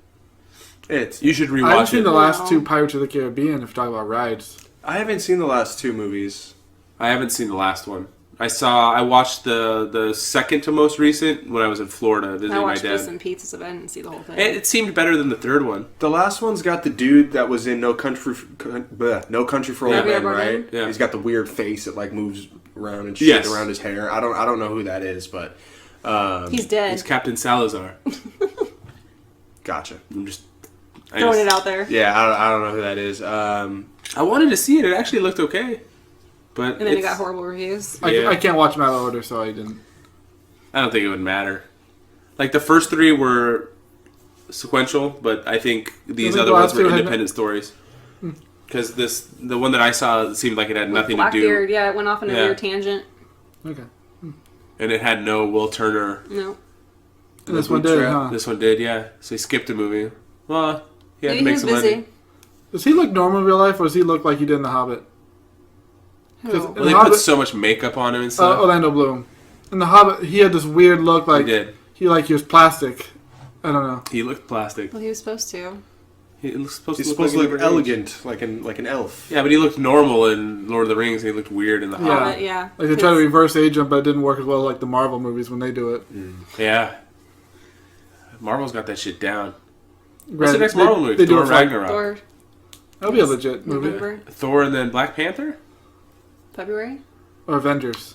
You should I haven't rewatch seen it. the last No. two Pirates of the Caribbean if you're talking about rides. I haven't seen the last two movies. I haven't seen the last one. I watched the second to most recent when I was in Florida visiting I my watched dad. bits and pieces of it and see the whole thing. It seemed better than the third one. The last one's got the dude that was in No Country for Old Yeah. Men, Javier right? Bardem? Yeah. He's got the weird face that like moves around and shit Yes. around his hair. I don't know who that is, but He's dead. It's Captain Salazar. gotcha. I'm just Throwing it out there. Yeah, I don't know who that is. I wanted to see it. It actually looked okay, but And then it it's- got horrible reviews. Yeah. I can't watch them out of order, so I didn't. I don't think it would matter. Like the first three were sequential, but I think these think other the ones last were two had- independent stories. Because the one that I saw seemed like it had nothing to do, Blackbeard, yeah, it went off on a Yeah. weird tangent. Okay. and it had no Will Turner. No. And this one did, huh? This one did, yeah. So he skipped a movie. Well, he had Maybe to make he was some busy. money. Does he look normal in real life, or does he look like he did in The Hobbit? Who? Well, Well, they Hobbit- put so much makeup on him and stuff. Orlando Bloom. In The Hobbit, he had this weird look, like he did. he was plastic. I don't know. He looked plastic. Well, he was supposed to. He was supposed He's to supposed to like look he never aged. elegant, like an elf. Yeah, but he looked normal in Lord of the Rings, and he looked weird in the Yeah. Hobbit. Yeah. Like they try to reverse age him, but it didn't work as well like the Marvel movies when they do it. Yeah. Marvel's got that shit down. What's the next Marvel movie? They do Thor it for, like, Ragnarok. Thor, That'll be a legit movie. November, Thor and then Black Panther? February. Or Avengers.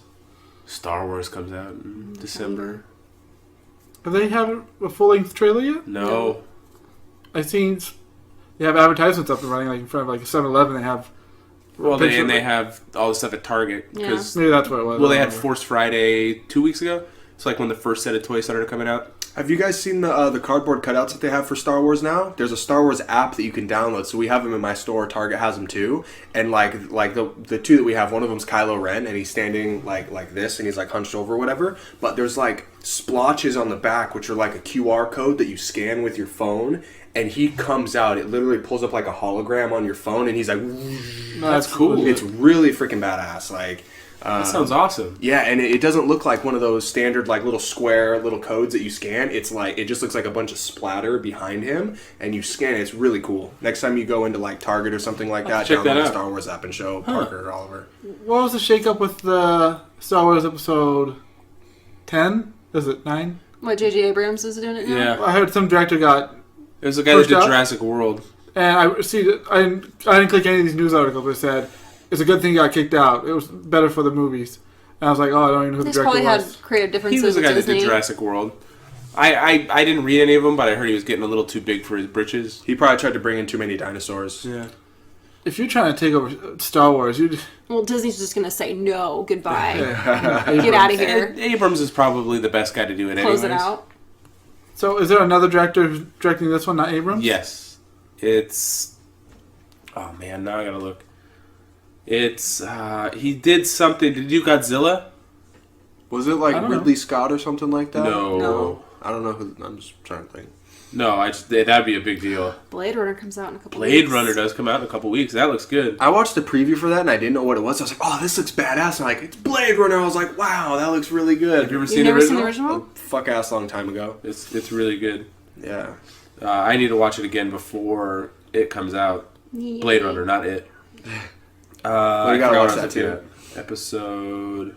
Star Wars comes out in December. Do they have a full-length trailer yet? No. I seen they have advertisements up and running, like in front of like 7-Eleven. They have. Well, they have all the stuff at Target. Yeah. Cause, Maybe that's what it was. well, they had Force Friday 2 weeks ago. It's like when the first set of toys started coming out. Have you guys seen the cardboard cutouts that they have for Star Wars now? There's a Star Wars app that you can download. So we have them in my store. Target has them too. And like the two that we have, one of them's Kylo Ren, and he's standing like this, and he's like hunched over or whatever. But there's like splotches on the back, which are like a QR code that you scan with your phone. And he comes out. It literally pulls up like a hologram on your phone, and he's like, That's cool. It's really freaking badass. Like. That sounds awesome. Yeah, and it doesn't look like one of those standard like little square little codes that you scan. It's like it just looks like a bunch of splatter behind him, and you scan it. It's really cool. Next time you go into like Target or something like that, check that download the out. Star Wars app and show Parker or Oliver. What was the shakeup with the Star Wars episode 10? Is it 9? What, J.J. Abrams is doing it now? Yeah. I heard some director got. It was the guy that First did up? Jurassic World. And I didn't click any of these news articles that said it's a good thing he got kicked out. It was better for the movies. And I was like, oh, I don't even know who the He's director probably was. had creative differences He was the guy with that did Disney. Jurassic World. I didn't read any of them, but I heard he was getting a little too big for his britches. He probably tried to bring in too many dinosaurs. Yeah. If you're trying to take over Star Wars, you'd. Well, Disney's just going to say no, goodbye. Yeah. Get out of here. And Abrams is probably the best guy to do it Close anyways. it out. So is there another director who's directing this one, not Abrams? Yes. It's... Oh, man, now I gotta look. It's... he did something... Did you do Godzilla? Was it like I don't know. Ridley Scott or something like that? No. I don't know who. I'm just trying to think. No, that'd be a big deal. Blade Runner comes out in a couple Blade weeks. Runner does come out in a couple weeks. That looks good. I watched the preview for that and I didn't know what it was. I was like, oh, this looks badass. And I'm like, it's Blade Runner. I was like, wow, that looks really good. Have you ever You've seen the never seen original? the A original? fuck ass long time ago. It's really good. Yeah. I need to watch it again before it comes out. Yeah. Blade Runner, not it. Well, you gotta watch that too. Episode.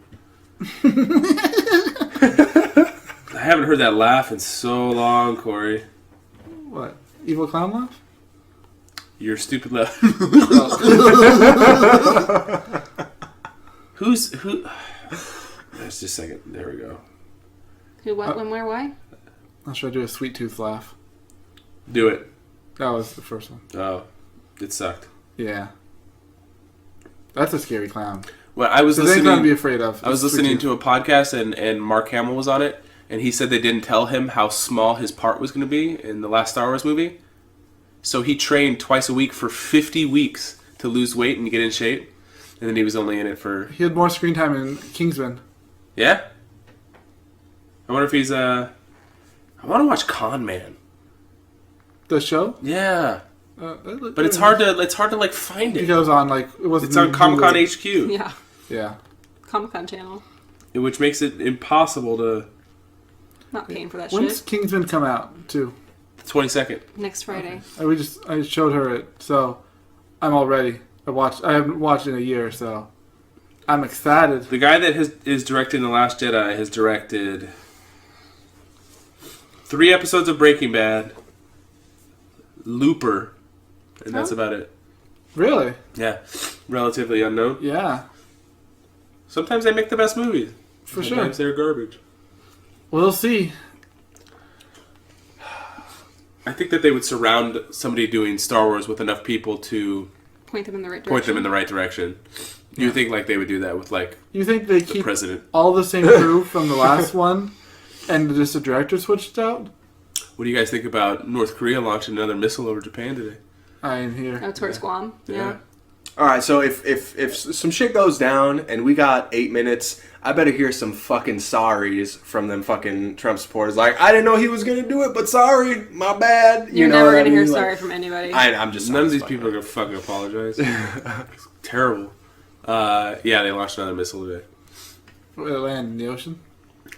I haven't heard that laugh in so long, Corey. What? Evil Clown Laugh? Your stupid laugh. Who? That's just a second. There we go. Who, what, when, where, why? I'll try to do a sweet tooth laugh. Do it. That was the first one. Oh, it sucked. Yeah. That's a scary clown. Well, I was There's anything to be listening. afraid of. I was listening to a podcast, and Mark Hamill was on it, and he said they didn't tell him how small his part was going to be in the last Star Wars movie. So he trained twice a week for 50 weeks to lose weight and get in shape, and then he was only in it for... He had more screen time in Kingsman. Yeah? I wonder if he's... I want to watch Con Man. The show? Yeah. But But it's hard to like find It it. goes on like it wasn't. It's on Comic-Con Hulu. HQ, Yeah. Yeah. Comic-Con channel. which makes it impossible to... Not paying for that When's shit. Kingsman come out too? 22nd. Next Friday. I showed her it, so I'm all ready. I haven't watched it in a year, so I'm excited. The guy that is directing The Last Jedi has directed 3 episodes of Breaking Bad, Looper, and that's about it. Really? Yeah, relatively unknown. Yeah, Sometimes they make the best movies. for Sometimes sure. they're garbage. We'll see. I think that they would surround somebody doing Star Wars with enough people to Point them in the right direction. point them in the right direction. You would think like they would do that with like You think they the keep president. all the same crew from the last one, and just the director switched out? What do you guys think about North Korea launching another missile over Japan today? I am here. Oh, towards Guam. Yeah. All right, so if some shit goes down and we got 8 minutes, I better hear some fucking sorries from them fucking Trump supporters. Like, I didn't know he was gonna do it, but sorry, my bad. You're know never what I going to hear mean? Like, sorry from anybody. I'm just None of these people are gonna fucking apologize. It's terrible. Yeah, they launched another missile today. Will it land in the ocean?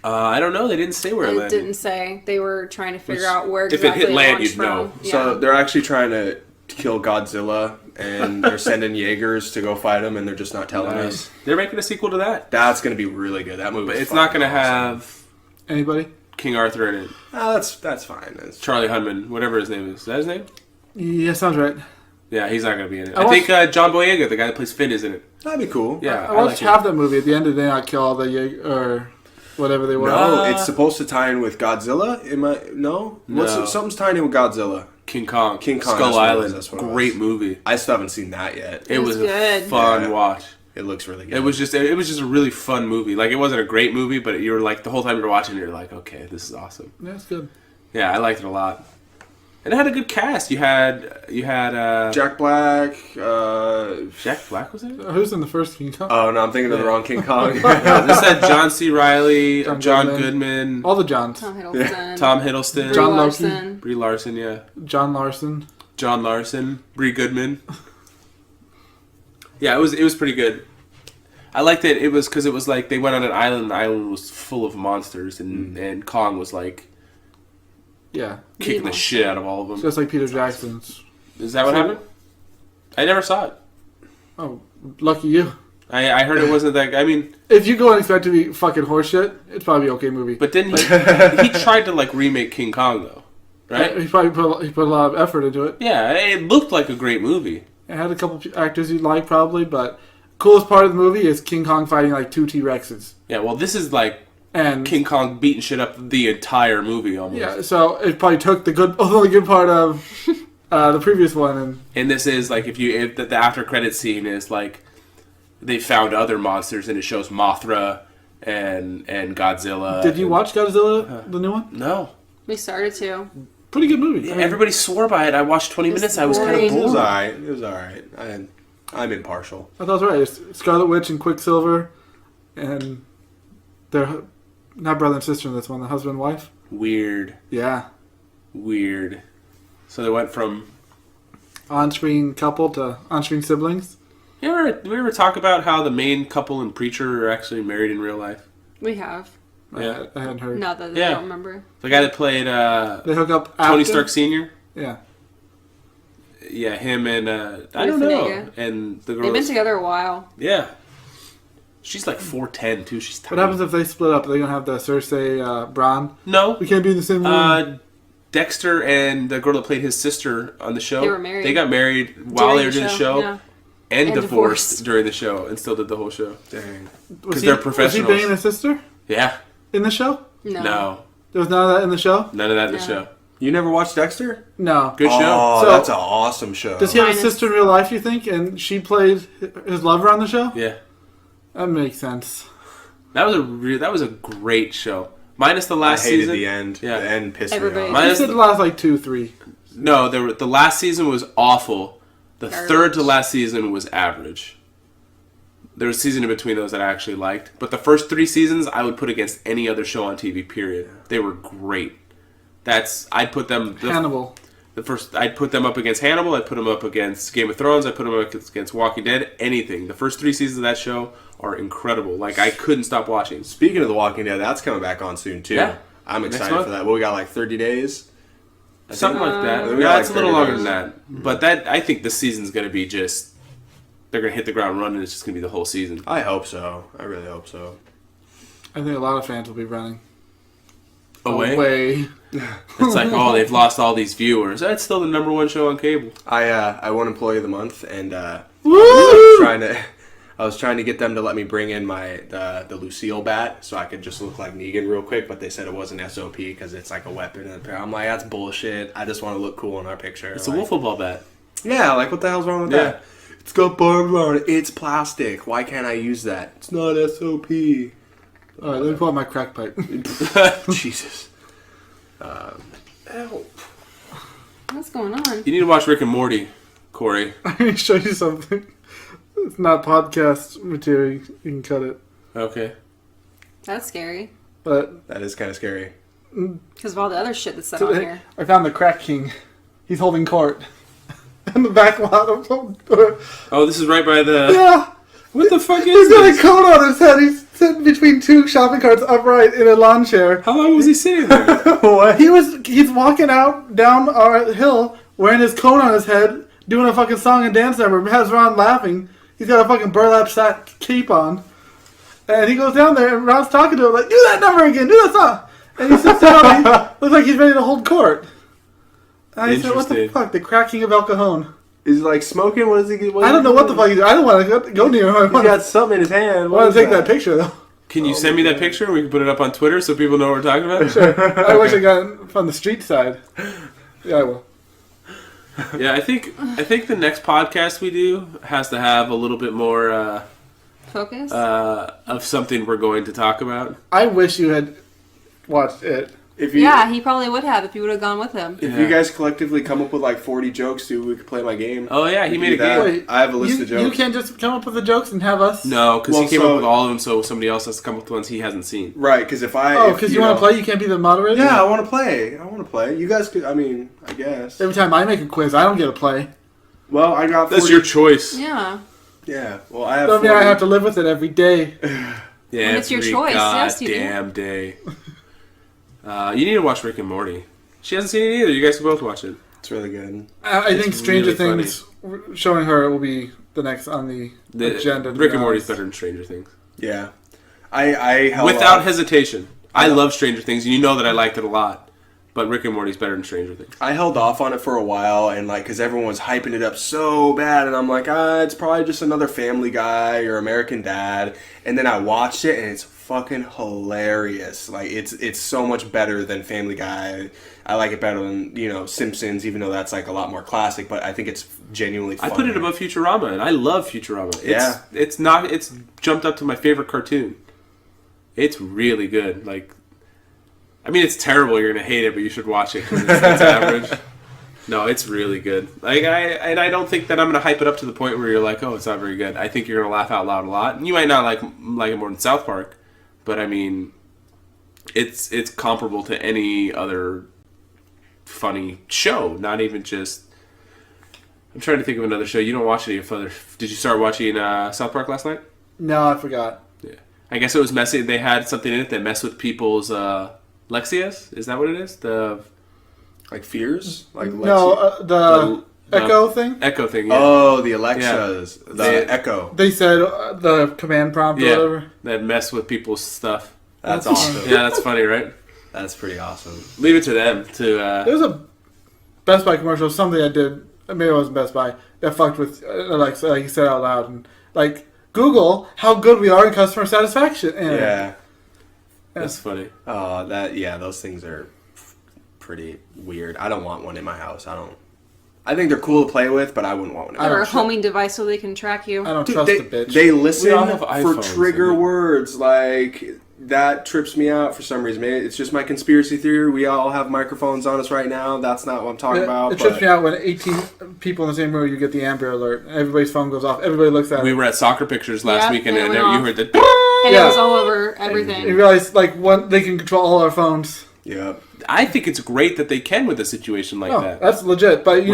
I don't know. They didn't say where it It landed. didn't say. They were trying to figure out where if it exactly hit land, launched you'd know. from. So Yeah. they're actually trying to kill Godzilla, and they're sending Jaegers to go fight him, and they're just not telling Nice. us. They're making a sequel to that, That's gonna be really good. That movie, but it's not gonna have Anybody? King Arthur in it. That's fine. Charlie Hunman, whatever his name is. Is that his name? Yeah, sounds right. Yeah, he's not going to be in it. I think John Boyega, the guy that plays Finn, is in it. That'd be cool. Yeah, I watched half that movie. At the end, did they not kill all the or whatever they were? No, it's supposed to tie in with Godzilla. No? Something's tying in with Godzilla. King Kong. Skull Island. Great movie. I still haven't seen that yet. It was a fun watch. It looks really good. It was just a really fun movie. Like, it wasn't a great movie, but you were like, the whole time you were watching it, you're like, okay, this is awesome. Yeah, it's good. Yeah, I liked it a lot. And it had a good cast. You had Jack Black. Jack Black was in it? Who's in the first King Kong? Oh, no, I'm thinking of the wrong King Kong. Yeah, this had John C. Reilly, John Goodman. All the Johns. Tom Hiddleston. Tom Hiddleston. John Larson. Brie Larson, yeah. John Larson. Brie Goodman. Yeah, it was pretty good. I liked it. It was because it was like they went on an island. And the island was full of monsters, and Kong was like, kicking the shit out of all of them. Just like Peter Jackson's. Is that what happened? I never saw it. Oh, lucky you. I heard it wasn't that. I mean, if you go and expect to be fucking horseshit, it's probably an okay movie. But didn't he tried to like remake King Kong though, right? Yeah, he probably put a lot of effort into it. Yeah, it looked like a great movie. It had a couple actors you'd like probably, but coolest part of the movie is King Kong fighting like 2 T-Rexes. Yeah, well, this is like and King Kong beating shit up the entire movie almost. Yeah, so it probably took the only good part of the previous one, and this is like if the after credit scene is like they found other monsters and it shows Mothra and Godzilla. Did you watch Godzilla, the new one? No. We started to. Pretty good movie. Yeah, everybody swore by it. I watched 20 minutes. I was kind of It bored. was alright. I'm impartial. I thought it was right. It's Scarlet Witch and Quicksilver, and they're not brother and sister in this one. The husband and wife. Weird. Yeah. Weird. So they went from on-screen couple to on-screen siblings. We ever talk about how the main couple and Preacher are actually married in real life? We have. Yeah. I hadn't heard. Not that I don't remember. The guy that played they hook up Tony after? Stark Sr.? Yeah. Yeah, him and I don't know. And the girl. They've been together a while. Yeah. She's like 4'10" too. She's tiny. What happens if they split up? Are they gonna have the Cersei Bronn? No. We can't be in the same room. Dexter and the girl that played his sister on the show. They were married. They got married while they were doing the show. Yeah. And divorced during the show and still did the whole show. Dang. Because they're professionals. Was he banging his sister? Yeah. In the show? No. There was none of that in the show? None of that in the show. You never watched Dexter? No. Good show. Oh, So- that's an awesome show. Does he have a sister in real life, you think? And she played his lover on the show? Yeah. That makes sense. That was a great show. Minus the last I hated season. the end. Yeah. The end pissed Everybody- me off. Minus He said the last like 2, 3. No, the last season was awful. The third to last season was average. There was a season in between those that I actually liked. But the first 3 seasons I would put against any other show on TV, period. They were great. I'd put them... Hannibal. I'd put them up against Hannibal. I'd put them up against Game of Thrones. I'd put them up against Walking Dead. Anything. The first 3 seasons of that show are incredible. Like, I couldn't stop watching. Speaking of The Walking Dead, that's coming back on soon, too. Yeah. I'm Next excited month? for that. Well, we got like 30 days. Something like that. we got Yeah, like it's a little 30 longer days. than that. But I think this season's going to be just... They're going to hit the ground running. It's just going to be the whole season. I hope so. I really hope so. I think a lot of fans will be running. Away? It's like, oh, they've lost all these viewers. That's still the #1 show on cable. I won Employee of the Month, and Woo! I was trying to get them to let me bring in the Lucille bat so I could just look like Negan real quick, but they said it wasn't SOP because it's like a weapon. And I'm like, that's bullshit. I just want to look cool in our picture. It's like, a wiffle ball bat. Yeah, like what the hell's wrong with that? It's got barbs on it. It's plastic. Why can't I use that? It's not SOP. Alright, let me pull out my crack pipe. Jesus. Help. What's going on? You need to watch Rick and Morty, Corey. I need to show you something. It's not podcast material. You can cut it. Okay. That's scary. But That is kind of scary. Because of all the other shit that's said on today, here. I found the crack king. He's holding court. In the back lot of Oh, this is right by the... Yeah! What the fuck He's is got this? a coat on his head. He's sitting between 2 shopping carts upright in a lawn chair. How long was he sitting there? What? He's walking out down our hill wearing his coat on his head, doing a fucking song and dance number. Has Ron laughing. He's got a fucking burlap sack cape on. And he goes down there and Ron's talking to him like, do that number again, do that song. And he sits down. And he looks like he's ready to hold court. And I said, "What the fuck? The cracking of El Cajon." Is he like smoking? What is he? I don't know what the fuck he's doing. I don't want to go near him. He's got something in his hand. I want to take that picture though. Can you send me that picture? We can put it up on Twitter so people know what we're talking about. Sure. I wish I got it from the street side. Yeah, I will. Yeah, I think the next podcast we do has to have a little bit more focus of something we're going to talk about. I wish you had watched it. Yeah, he probably would have if you would have gone with him. If you guys collectively come up with like 40 jokes, too, we could play my game. Oh yeah, he made a game. Wait, I have a list of jokes. You can't just come up with the jokes and have us. No, because he came up with all of them, so somebody else has to come up with ones he hasn't seen. Right, because if I... Oh, because you want to play, you can't be the moderator? Yeah, I want to play. You guys could, I mean, I guess. Every time I make a quiz, I don't get to play. Well, I got 40. That's your choice. Yeah. Yeah, well, I have Don't mean I have to live with it every day. Yeah, when it's your choice, yes, you do. Damn day. You need to watch Rick and Morty. She hasn't seen it either. You guys can both watch it. It's really good. I think Stranger really Things showing her will be the next on the agenda. Rick and Morty's better than Stranger Things. Yeah. I held Without off. hesitation. I love Stranger Things, and you know that I liked it a lot. But Rick and Morty's better than Stranger Things. I held off on it for a while, and like, because everyone was hyping it up so bad, and I'm like, it's probably just another Family Guy or American Dad. And then I watched it, and it's fucking hilarious. Like, it's so much better than Family Guy. I like it better than, Simpsons, even though that's like a lot more classic, but I think it's genuinely funny. I put it above Futurama, and I love Futurama. Yeah. It's jumped up to my favorite cartoon. It's really good. Like, I mean, it's terrible. You're gonna hate it, but you should watch it because it's average. No, it's really good. Like, I don't think that I'm gonna hype it up to the point where you're like, oh, it's not very good. I think you're gonna laugh out loud a lot, and you might not like it more than South Park, but I mean, it's comparable to any other funny show. Not even just. I'm trying to think of another show. You don't watch any of other. Did you start watching South Park last night? No, I forgot. Yeah, I guess it was messy. They had something in it that messed with people's. Lexias? Is that what it is? The like fears? Like no, the Echo thing. Echo thing. Yeah. Oh, the Alexas, the Echo. They said the command prompt or whatever that mess with people's stuff. That's awesome. Yeah, that's funny, right? That's pretty awesome. Leave it to them to. There's a Best Buy commercial. Something I did. Maybe it wasn't Best Buy. That fucked with Alexa. Like he said out loud and like Google how good we are in customer satisfaction. And, yeah. That's funny. Oh, those things are pretty weird. I don't want one in my house. I think they're cool to play with, but I wouldn't want one in my Or a house. homing device so they can track you. I don't trust the bitch. They listen We all have for iPhones, trigger I mean. words. Like, that trips me out for some reason. Maybe it's just my conspiracy theory. We all have microphones on us right now. That's not what I'm talking about. It trips me out when 18 people in the same room, you get the Amber Alert. Everybody's phone goes off. Everybody looks at it. We were at Soccer Pictures last weekend, and it went you off. heard that. And it was all over everything. You realize, like, they can control all our phones. Yeah. I think it's great that they can with a situation like that. That's legit. But, if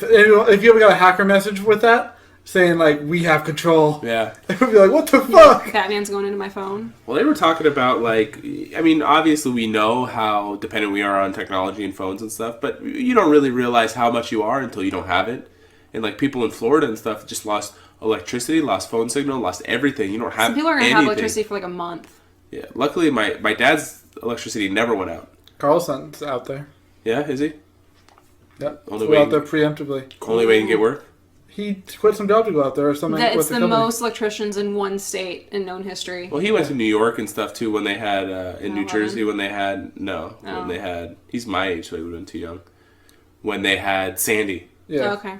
you ever got a hacker message with that, saying, like, we have control. Yeah. It would be like, what the fuck? Batman's going into my phone. Well, they were talking about, like, I mean, obviously we know how dependent we are on technology and phones and stuff, but you don't really realize how much you are until you don't have it. And, like, people in Florida and stuff just lost electricity, lost phone signal, lost everything. You don't have Some people are going to anything. have electricity for like a month. Yeah. Luckily, my dad's electricity never went out. Carlson's out there. Yeah, is he? Yep. Only Flew way out there preemptively. Only way he can get work? He quit some job to go out there or something. It's with the company. most electricians in one state in known history. Well, he went to New York and stuff, too, when they had, in New 9/11? Jersey, when they had, when they had, he's my age, so he would have been too young, when they had Sandy. Yeah. Oh, okay.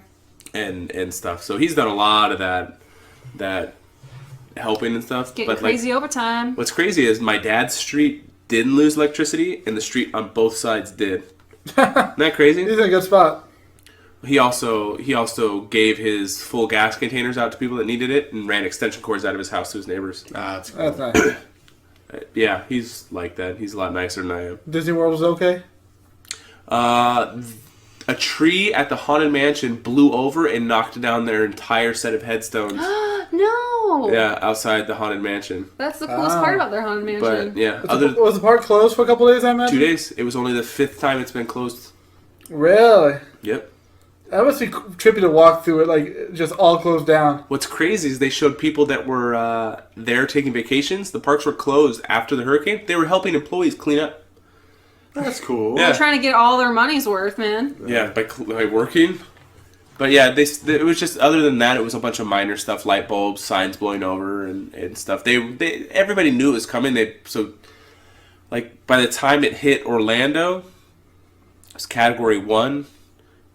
And stuff. So he's done a lot of that helping and stuff. Getting but crazy overtime. What's crazy is my dad's street didn't lose electricity, and the street on both sides did. Isn't that crazy? He's in a good spot. He also gave his full gas containers out to people that needed it, and ran extension cords out of his house to his neighbors. That's cool. That's nice. Yeah, he's like that. He's a lot nicer than I am. Disney World was okay? A tree at the Haunted Mansion blew over and knocked down their entire set of headstones. No! Yeah, outside the Haunted Mansion. That's the coolest part about their haunted mansion. But yeah, Was the park closed for a couple days, I imagine? 2 days. It was only the 5th time it's been closed. Really? Yep. That must be trippy to walk through it, like, just all closed down. What's crazy is they showed people that were there taking vacations. The parks were closed after the hurricane. They were helping employees clean up. That's cool. Yeah. They're trying to get all their money's worth, man. Yeah, by working. But yeah, it was just, other than that, it was a bunch of minor stuff, light bulbs, signs blowing over and stuff. Everybody knew it was coming. So by the time it hit Orlando, it was Category 1.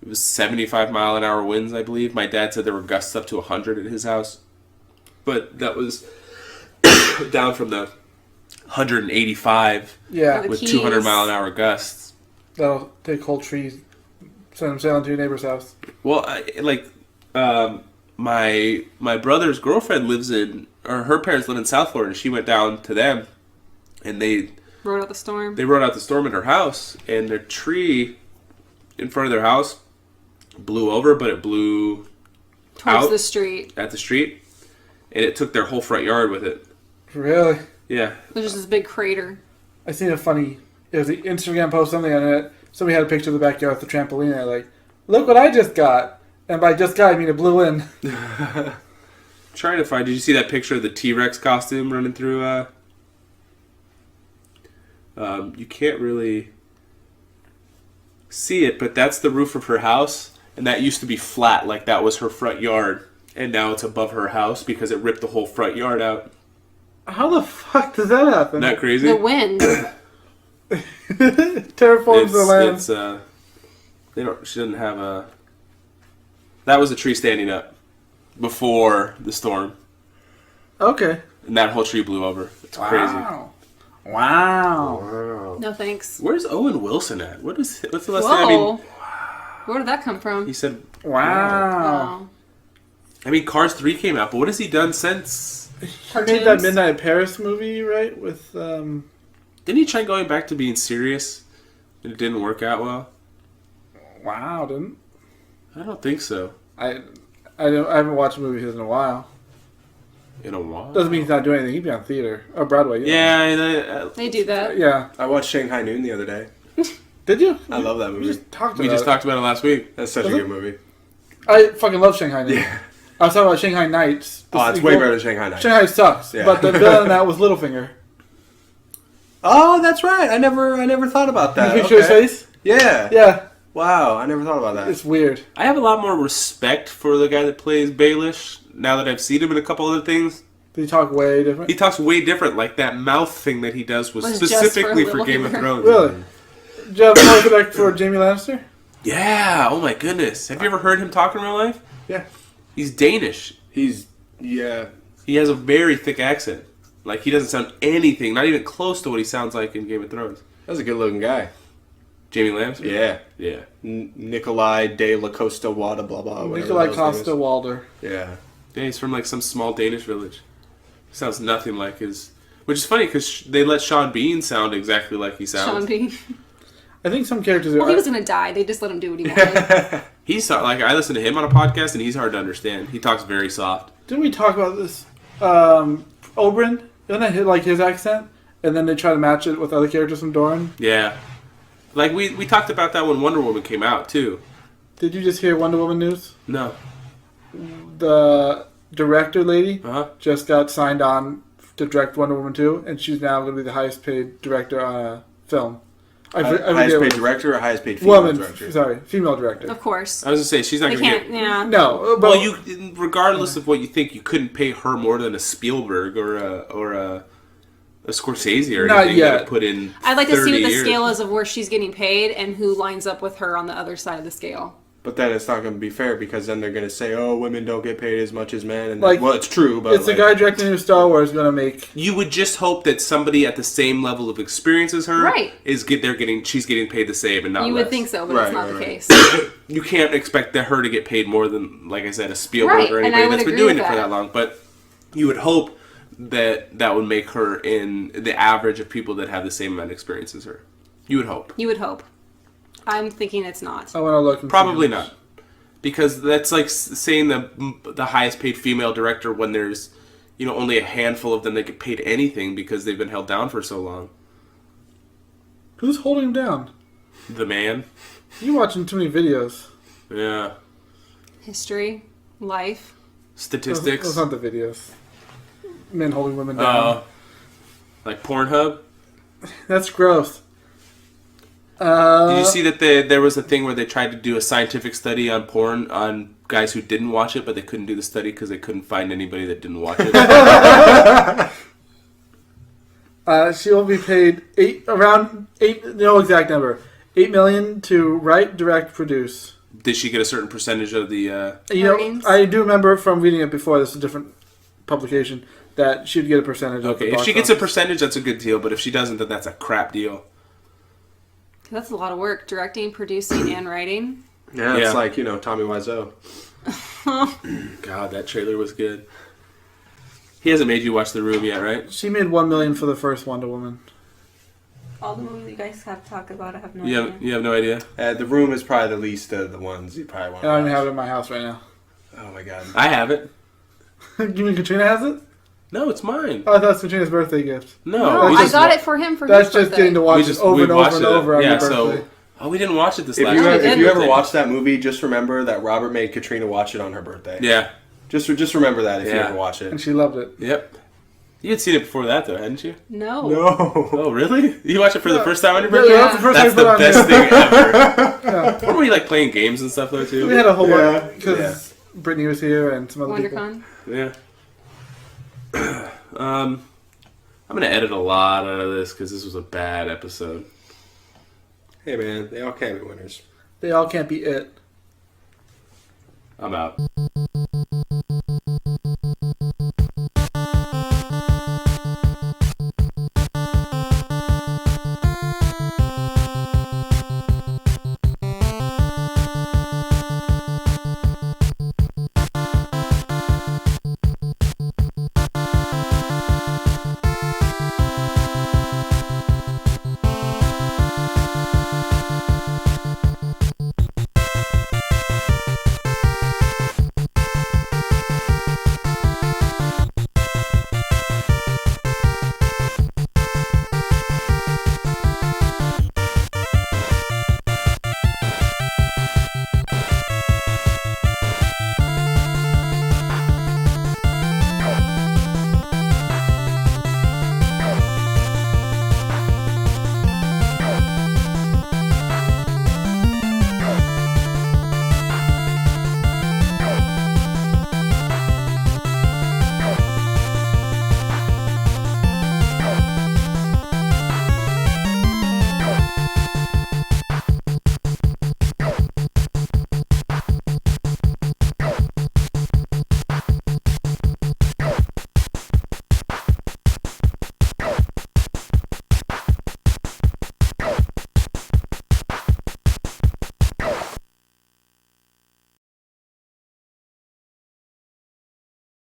It was 75-mile-an-hour winds, I believe. My dad said there were gusts up to 100 at his house. But that was down from the 185 Yeah. with Keys. 200-mile-an-hour gusts. That'll take whole trees, send them sailing to your neighbor's house. Well, my brother's girlfriend her parents live in South Florida, and she went down to them, and they Rode out the storm. They rode out the storm at her house, and their tree in front of their house blew over, but it blew Towards out the street. at the street, and it took their whole front yard with it. Really? Yeah. There's just this big crater. I seen it was an Instagram post on the internet. Somebody had a picture of the backyard with the trampoline, and they're like, look what I just got. And by just got, I mean it blew in. Trying to find. Did you see that picture of the T-Rex costume running through? You can't really see it, but that's the roof of her house, and that used to be flat, like that was her front yard, and now it's above her house because it ripped the whole front yard out. How the fuck does that happen? Isn't that crazy? The wind. Terraforms the land. She doesn't have a. That was a tree standing up before the storm, Okay. and that whole tree blew over. It's crazy. Wow. No thanks. Where's Owen Wilson at? What's the last thing? Whoa. Where did that come from? He said, Wow. Oh. Cars 3 came out, but what has he done since? He made that Cartoons? Midnight in Paris movie, right? With, Didn't he try going back to being serious? And it didn't work out well? wow, didn't? I don't think so. I haven't watched a movie of his in a while. In a while? Doesn't mean he's not doing anything. He'd be on theater. Or Broadway. Yeah. They do that. Yeah. I watched Shanghai Noon the other day. Did you? I love that We movie. just talked We about just it. talked about it last week. That's such a Was it? good movie. I fucking love Shanghai Nights. Yeah. I was talking about Shanghai Nights. The Oh, it's sequel. way better than Shanghai Nights. Shanghai sucks, Yeah. but the villain in that was Littlefinger. Oh, that's right. I never thought about that. You picture his face? Yeah. Yeah, Wow, I never thought about that. it's weird. I have a lot more respect for the guy that plays Baelish now that I've seen him in a couple other things. Did he talk way different? He talks way different. Like that mouth thing that he does was Was just specifically for for Game of Littlefinger. Thrones. Really? Did you have more respect for Jamie Lannister? Yeah. Oh my goodness. Have you ever heard him talk in real life? Yeah. He's Danish. Yeah. He has a very thick accent. Like he doesn't sound anything, not even close to what he sounds like in Game of Thrones. That's a good looking guy. Jamie Lannister. Yeah. Yeah. Nikolai de la Costa Wada, blah, blah. whatever Nikolai those names. Costa Walder. Yeah. Yeah. He's from like some small Danish village. Sounds nothing like his. Which is funny because they let Sean Bean sound exactly like he sounds. Sean Bean. I think some characters are... Well, he was gonna die. They just let him do what he wanted. He's like I listen to him on a podcast and he's hard to understand. He talks very soft. Didn't we talk about this? Oberyn? Isn't that like his accent? And then they try to match it with other characters from Dorne? Yeah. Like we talked about that when Wonder Woman came out too. Did you just hear Wonder Woman news? No. The director lady Uh-huh. just got signed on to direct Wonder Woman 2, and she's now going to be the highest paid director on a film. Highest paid director or highest paid female woman, director? sorry, female director. Of course. I was gonna say she's not They gonna can't. get. Yeah. No, but Well, you regardless of what you think, you couldn't pay her more than a Spielberg or a Scorsese or Not anything yet. that put in. I'd like to see 30 what the years. scale is of where she's getting paid and who lines up with her on the other side of the scale. But then it's not going to be fair because then they're going to say, "Oh, women don't get paid as much as men." And Like, well, it's true, but it's the guy directing new Star Wars going to make... You would just hope that somebody at the same level of experience as her Right. she's getting paid the same and not You less. would think so, but Right, it's not right, the right. case. You can't expect her to get paid more than, like I said, a Spielberg Right, or and anybody I would that's been agree doing it with for that. that long. But you would hope that would make her in the average of people that have the same amount of experience as her. You would hope. You would hope. I'm thinking it's not. I want to look and Probably see. not. Because that's like saying the highest paid female director when there's, only a handful of them that get paid anything because they've been held down for so long. Who's holding him down? The man. You watching too many videos. Yeah. History, life. Statistics. Those aren't the videos. Men holding women down. Like Pornhub. That's gross. Did you see that there was a thing where they tried to do a scientific study on porn on guys who didn't watch it, but they couldn't do the study because they couldn't find anybody that didn't watch it? She will be paid around $8, no exact number, $8 million to write, direct, produce. Did she get a certain percentage of the? Earnings? I do remember from reading it before. This is a different publication that she'd get a percentage. Okay, of the if she box gets a office. percentage, that's a good deal. But if she doesn't, then that's a crap deal. That's a lot of work. Directing, producing, and writing. Yeah, it's like, Tommy Wiseau. God, that trailer was good. He hasn't made you watch The Room yet, right? She made $1 million for the first Wonder Woman. All the movies you guys have talked about, I have no You idea. have no idea? The Room is probably the least of the ones you probably want I to don't even watch. have it in my house right now. Oh my god. I have it. You mean Katrina has it? No, it's mine. Oh, I thought it was Katrina's birthday gift. No, I got it for him for That's his just birthday. getting to watch it over and over and over on your birthday. We didn't watch it this If last you, year. if you ever watch that movie, just remember that Robert made Katrina watch it on her birthday. Yeah. Just remember that if you ever watch And it. she loved it. Yep. You had seen it before that, though, hadn't you? No. No. Oh, really? You watched it for the first time on your birthday? Yeah, that's the first That's time I the put it on best there. thing ever. Weren't we, like, playing games and stuff, though, too? We had a whole Yeah. bunch because Brittany was here and some other people. WonderCon. Yeah. I'm going to edit a lot out of this because this was a bad episode. Hey man, they all can be winners. They all can't be it. I'm out.